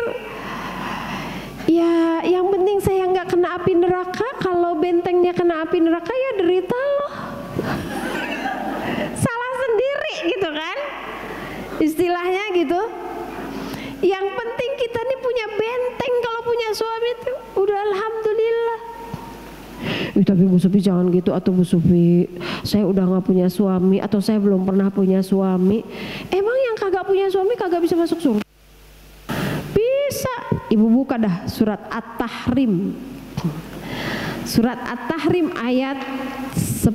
ya yang penting saya nggak kena api neraka. Kalau bentengnya kena api neraka ya derita loh. Salah sendiri gitu kan, istilahnya gitu. Yang penting kita nih punya benteng, kalau punya suami itu udah alhamdulillah. Tapi Bu Sufi jangan gitu, atau Bu Sufi saya udah gak punya suami, atau saya belum pernah punya suami. Emang yang kagak punya suami kagak bisa masuk surga? Bisa. Ibu buka dah surat At-Tahrim. Surat At-Tahrim ayat 10,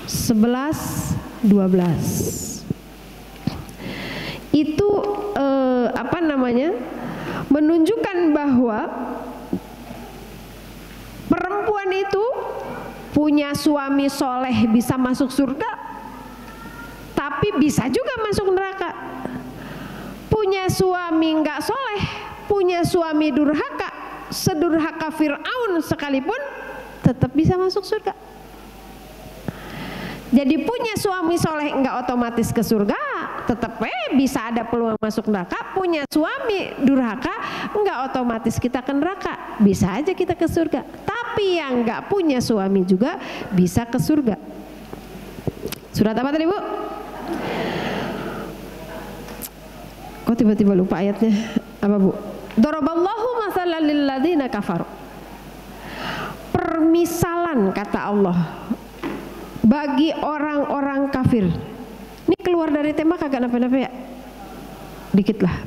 11, 12. Itu menunjukkan bahwa perempuan itu punya suami soleh bisa masuk surga, tapi bisa juga masuk neraka. Punya suami nggak soleh, punya suami durhaka, sedurhaka Fir'aun sekalipun, tetap bisa masuk surga. Jadi punya suami soleh nggak otomatis ke surga, tetap bisa ada peluang masuk neraka. Punya suami durhaka nggak otomatis kita ke neraka, bisa aja kita ke surga. Tapi yang nggak punya suami juga bisa ke surga. Surat apa tadi Bu? Kok tiba-tiba lupa ayatnya? Apa Bu? Daraballahu mathalan lil ladzina kafaru. Permisalan kata Allah bagi orang-orang kafir. Ini keluar dari tema kagak napa-napa ya? Dikit lah.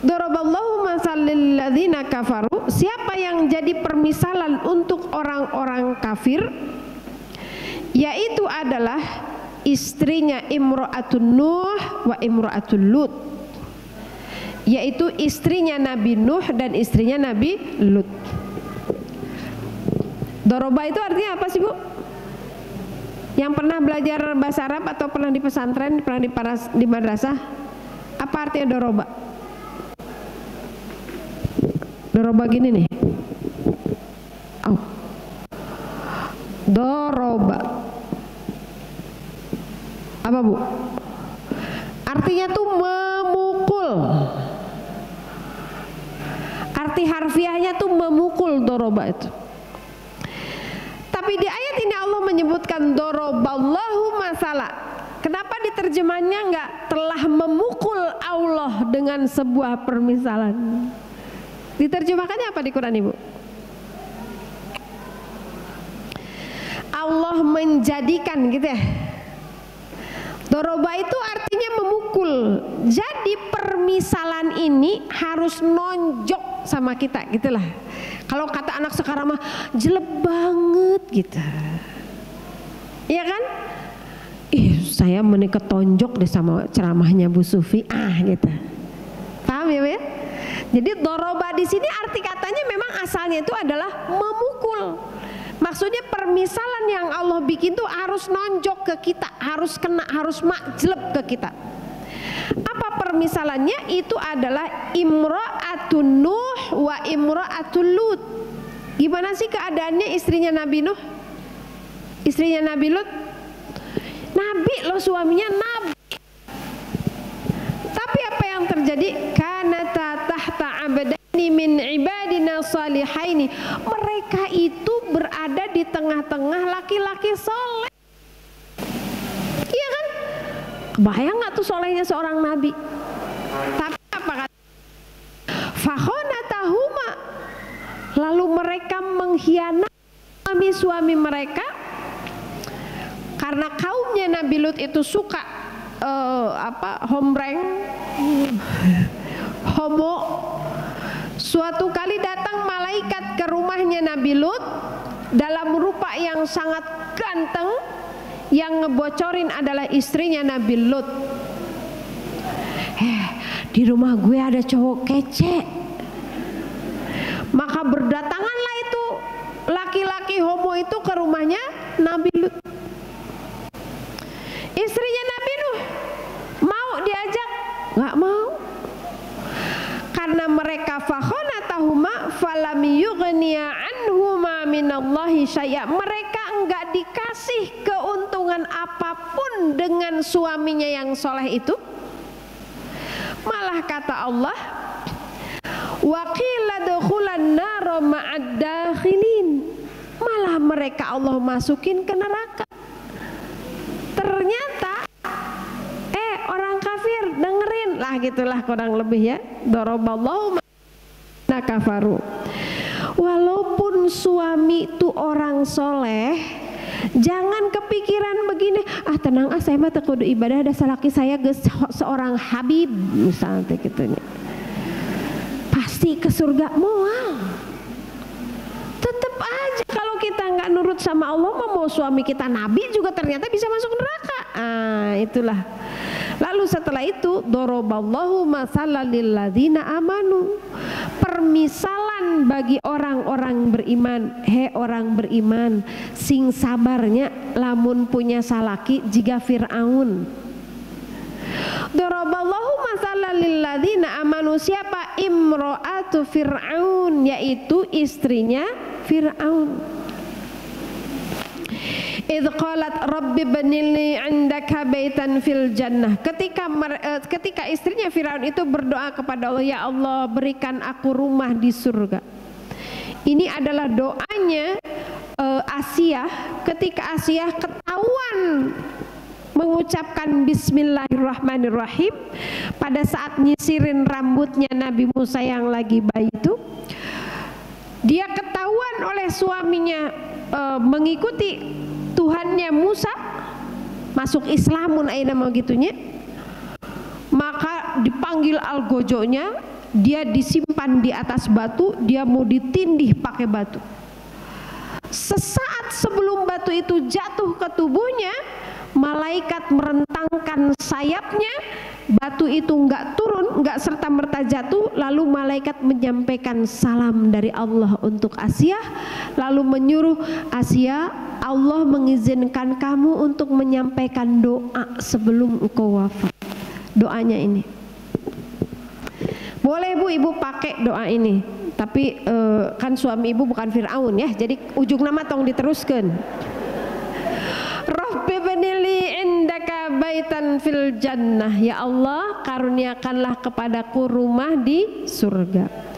Daraballahu mathalan lil ladzina kafaru. Siapa yang jadi permisalan untuk orang-orang kafir? Yaitu adalah istrinya Imra'atun Nuh wa Imra'atul Lut. Yaitu istrinya Nabi Nuh dan istrinya Nabi Lut. Doroba itu artinya apa sih Bu? Yang pernah belajar bahasa Arab atau pernah di pesantren, pernah di madrasah, apa artinya doroba? Doroba gini nih. Doroba. Apa Bu? Artinya tuh memukul. Arti harfiahnya tuh memukul doroba itu. Tapi di ayat ini Allah menyebutkan doroballahu masalah. Kenapa diterjemahnya enggak telah memukul Allah dengan sebuah permisalan? Diterjemahkannya apa di Quran Ibu? Allah menjadikan gitu ya. Doroba itu artinya memukul. Jadi permisalan ini harus nonjok sama kita gitulah. Kalau kata anak sekarang mah jelek banget gitu. Iya kan? Saya menikah tonjok deh sama ceramahnya Bu Sufi gitu. Paham ya Bu ya? Jadi doroba di sini arti katanya memang asalnya itu adalah memukul. Maksudnya permisalan yang Allah bikin tuh harus nonjok ke kita, harus kena, harus majleb ke kita. Apa permisalannya? Itu adalah Imra'atun Nuh wa Imra'atul Lut. Gimana sih keadaannya istrinya Nabi Nuh? Istrinya Nabi Lut? Nabi loh, suaminya Nabi. Tapi apa yang terjadi? Kanata tahta abdaini min ibadina salihaini. Mereka itu berada di tengah-tengah laki-laki soleh. Iya kan? Bayang gak tuh solehnya seorang nabi? Tapi apa kata? Fakhonatahuma. Lalu mereka mengkhianati suami-suami mereka. Karena kaumnya Nabi Lut itu suka hombreng, homo. Suatu kali datang malaikat ke rumahnya Nabi Lut dalam rupa yang sangat ganteng. Yang ngebocorin adalah istrinya Nabi Lut. Di rumah gue ada cowok kece. Maka berdatanganlah itu laki-laki homo itu ke rumahnya Nabi Lut. Istrinya Nabi Nuh mau diajak? Nggak mau. Karena mereka fakhonatahuma falam yughniya anhuma minallahi syai'a. Mereka enggak dikasih keuntungan apapun dengan suaminya yang soleh itu. Malah kata Allah, wa qila dukhulan nar ma'ad dakhilin. Malah mereka Allah masukin ke neraka. Ternyata orang kafir dengerin lah, gitulah kurang lebih ya. Daraballahu kafaru. Walaupun Walaupun suami itu orang soleh, jangan kepikiran begini, tenang saya mah teu kudu ibadah, dasar laki saya geus seorang Habib misalnya gitu nya. Pasti ke surga moal. Tetap aja kalau kita nggak nurut sama Allah, mau suami kita nabi juga ternyata bisa masuk neraka. Itulah. Lalu setelah itu doroballahu masalan lil ladzina amanu. Permisalan bagi orang-orang beriman. He orang beriman, sing sabarnya lamun punya salaki jika Fir'aun. Doroballahu masalan lil ladzina amanu, siapa? Imro'atu Fir'aun, yaitu istrinya Fir'aun. Idh qalat rabbi banilni 'indaka baitan fil jannah. Ketika istrinya Firaun itu berdoa kepada Allah, ya Allah berikan aku rumah di surga. Ini adalah doanya Asiyah ketika Asiyah ketahuan mengucapkan bismillahirrahmanirrahim pada saat nyisirin rambutnya Nabi Musa yang lagi bayi itu. Dia ketahuan oleh suaminya mengikuti Tuhannya Musa, masuk Islamun aina mau gitunya, maka dipanggil algojonya, dia disimpan di atas batu, dia mau ditindih pakai batu. Sesaat sebelum batu itu jatuh ke tubuhnya, malaikat merentangkan sayapnya, batu itu enggak turun, enggak serta-merta jatuh. Lalu malaikat menyampaikan salam dari Allah untuk Asiyah, lalu menyuruh Asiyah, Allah mengizinkan kamu untuk menyampaikan doa sebelum engkau wafat. Doanya ini boleh bu, ibu pakai doa ini, tapi kan suami ibu bukan Fir'aun ya, jadi ujung nama tong diteruskan. Rabbi banili indaka baitan fil jannah, ya Allah karuniakanlah kepadaku rumah di surga.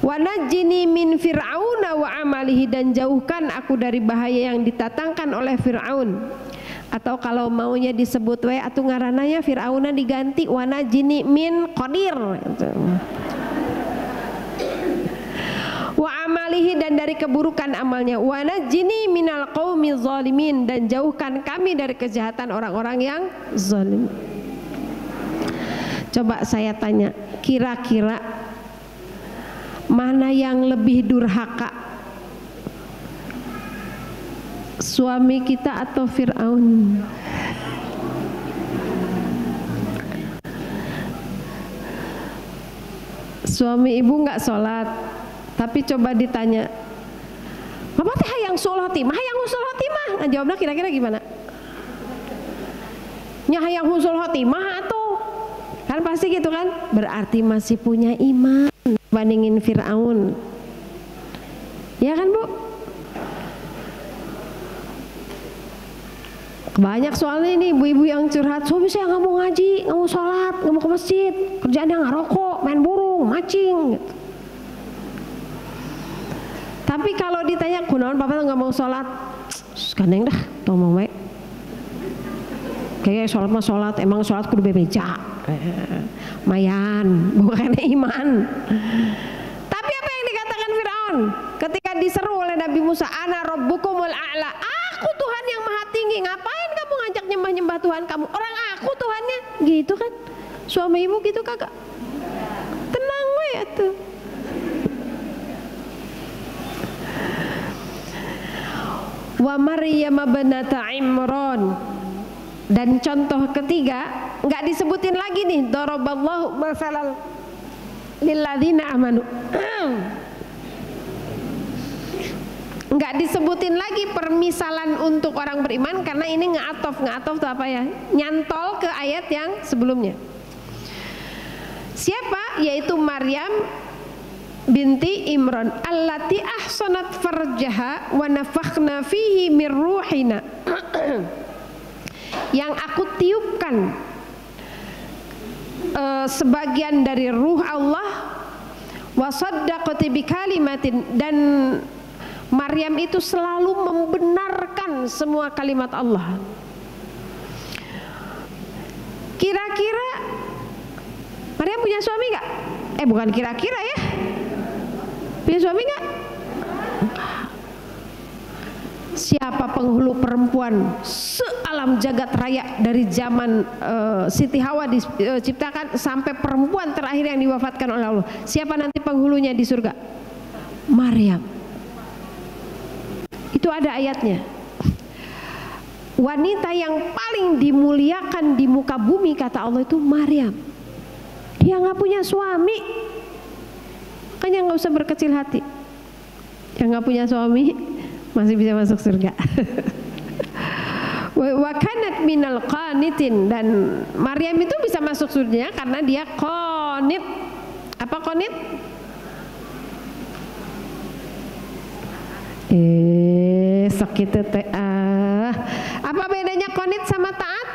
Wa najjini min fir'auna wa amalihi, dan jauhkan aku dari bahaya yang ditatangkan oleh Fir'aun. Atau kalau maunya disebut atau ngarananya Fir'auna diganti wa najjini min qadir wa amalihi, dan dari keburukan amalnya. Wa najjini minal qaumi zalimin, dan jauhkan kami dari kejahatan orang-orang yang zalim. Coba saya tanya, kira-kira mana yang lebih durhaka, suami kita atau Fir'aun? Suami ibu nggak sholat, tapi coba ditanya, Mama teh hayang sholat mah, hayang sholat mah, nah, jawabnya kira-kira gimana? Nya hayang sholat mah tuh, kan pasti gitu kan? Berarti masih punya iman bandingin Fir'aun, ya kan bu? Banyak soalnya ini ibu-ibu yang curhat, suami saya nggak mau ngaji, nggak mau sholat, nggak mau ke masjid, kerjaannya ngerokok, main burung, macing gitu. Tapi kalau ditanya kunaon papa nggak mau sholat, kaneng dah, tau mau baik. Kayak sholat mah sholat, emang sholat kudu bebeja, mayan, bukan iman. Tapi apa yang dikatakan Fir'aun ketika diseru oleh Nabi Musa, ana rabbukumul a'la, aku Tuhan yang maha tinggi, ngapain kamu ngajak nyembah-nyembah Tuhan kamu, orang aku Tuhannya, gitu kan? Suami ibu gitu kagak? Tenang we atuh. Wa Maryam binata Imran, dan contoh ketiga nggak disebutin lagi nih, daraballahu masalan lil ladzina amanu. Nggak disebutin lagi permisalan untuk orang beriman karena ini ngatof tuh apa ya, nyantol ke ayat yang sebelumnya. Siapa? Yaitu Maryam binti Imran, allati ahsanat farjaha wa nafakhna fihi min ruhina, yang aku tiupkan sebagian dari ruh Allah, wa saddaqat bi kalimatin, dan Maryam itu selalu membenarkan semua kalimat Allah. Kira-kira Maryam punya suami gak? Bukan kira-kira ya, punya suami gak? siapa penghulu perempuan sealam jagat raya dari zaman Siti Hawa diciptakan sampai perempuan terakhir yang diwafatkan oleh Allah. Siapa nanti penghulunya di surga? Maryam. Itu ada ayatnya. Wanita yang paling dimuliakan di muka bumi kata Allah itu Maryam. Dia nggak punya suami, makanya nggak usah berkecil hati. Yang nggak punya suami masih bisa masuk surga. Wa kanat minal qanitin, dan Maryam itu bisa masuk surga karena dia qanit. Apa qanit? Sakit teh. Apa bedanya qanit sama taat?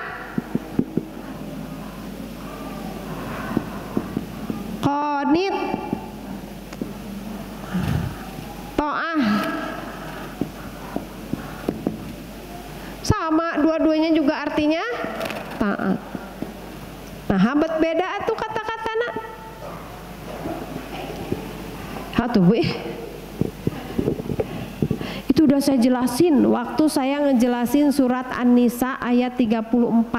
Qanit ta'ah sama, dua-duanya juga artinya taat. Nah, habat beda tuh kata-katana. Hatu itu udah saya jelasin waktu saya ngejelasin surat An-Nisa ayat 34.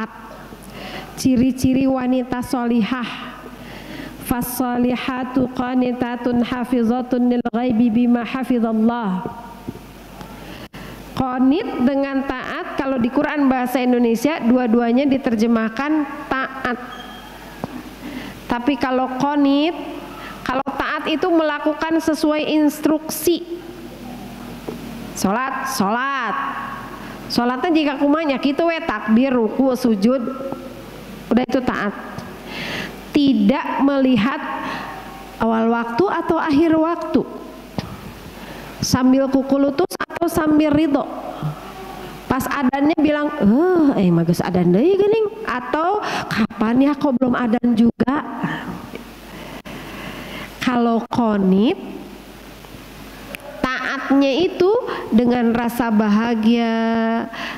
Ciri-ciri wanita solihah. Fassolihatu qanitatun hafizatun lil ghaibi bima hafizallah. Qanit dengan taat, kalau di Quran bahasa Indonesia dua-duanya diterjemahkan taat. Tapi kalau qanit, kalau taat itu melakukan sesuai instruksi. Sholatnya jika kumanya gitu we takbir, ruku, sujud, udah itu taat. Tidak melihat awal waktu atau akhir waktu, sambil kuku lutut atau sambil ridho. Pas adannya bilang, magus adan deui geuning, atau kapan ya kok belum adan juga. Kalau qanit, taatnya itu dengan rasa bahagia,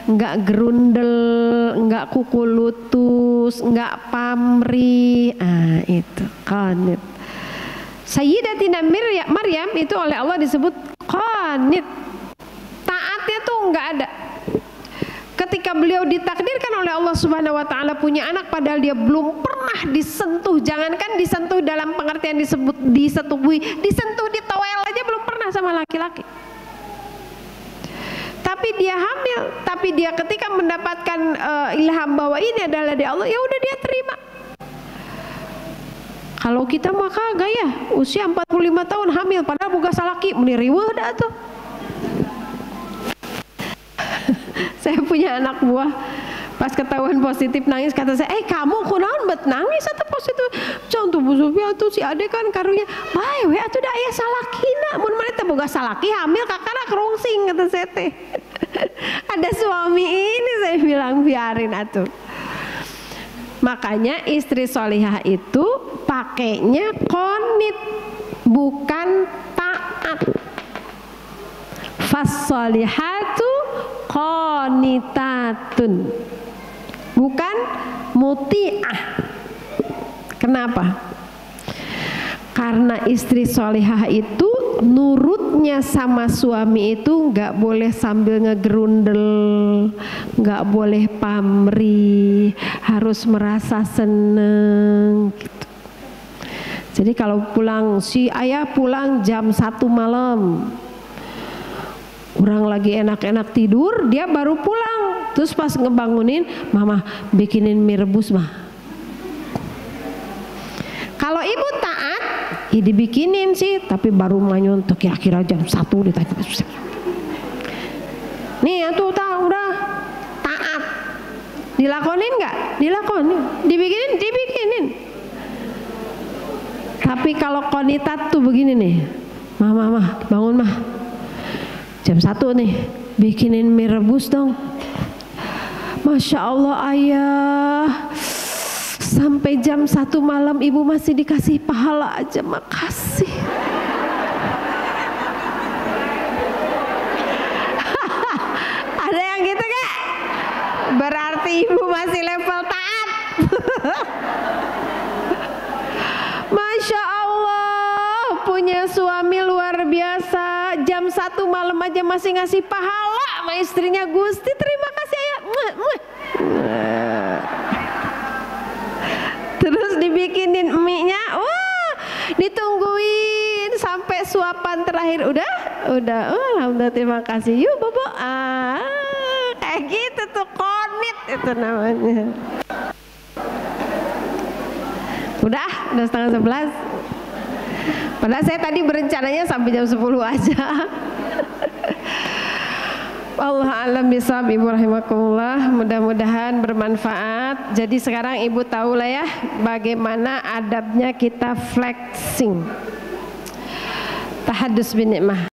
nggak gerundel, nggak kuku lutut, nggak pamrih. Itu qanit. Sayyidatina Maryam itu oleh Allah disebut qanit. Taatnya tuh nggak ada. Ketika beliau ditakdirkan oleh Allah Subhanahu wa taala punya anak, padahal dia belum pernah disentuh, jangankan disentuh dalam pengertian disebut disetubui, disentuh di toel aja belum pernah sama laki-laki. Tapi dia hamil, tapi dia ketika mendapatkan ilham bahwa ini adalah dari Allah, ya udah dia terima. Kalau kita mah kagak ya, usia 45 tahun hamil padahal boga salaki, meni riweuh dah tuh. Saya punya anak buah, pas ketahuan positif nangis, kata saya, kamu kunaon bet nangis atau positif? Contoh Bu Sofia tuh si ade kan karunya, bae we atuh da aya salakina, mun maneh teh boga salaki hamil kakana kerungsing, kata saya teh. Ada suami ini, saya bilang biarin atuh. Makanya istri solihah itu pakainya qanit, bukan taat. Fassolihatu qanitatun, bukan muti'ah. Kenapa? Karena istri solihah itu nurutnya sama suami itu nggak boleh sambil ngegerundel, nggak boleh pamrih, harus merasa seneng gitu. Jadi kalau pulang, si ayah pulang jam 1 malam, orang lagi enak-enak tidur, dia baru pulang, terus pas ngebangunin, mama bikinin mie rebus mah. Kalau ibu taat, ya dibikinin sih, tapi baru manyuntuk kira-kira jam 1 ditanya. Nih atuh udah taat, dilakonin nggak? Dilakonin, dibikinin. Tapi kalau qanitat tuh begini nih, mah bangun mah. Jam 1 nih, bikinin mie rebus dong. Masya Allah ayah, sampai jam 1 malam ibu masih dikasih pahala aja, makasih. Ada yang gitu gak? Berarti ibu masih level taat. Masya Allah, punya suami luar biasa. Jam 1 malam aja masih ngasih pahala sama istrinya, Gusti terima kasih ya. Terus dibikinin mie-nya, wah ditungguin sampai suapan terakhir, udah, alhamdulillah terima kasih, yuk bobo, kayak gitu tuh, konit itu namanya. Udah 10:30. Padahal saya tadi berencananya sampai jam 10 aja. Allah alam bisawab, ibu rahimakumullah, mudah-mudahan bermanfaat. Jadi sekarang ibu tahu lah ya bagaimana adabnya kita flexing, tahadus bin nikmah.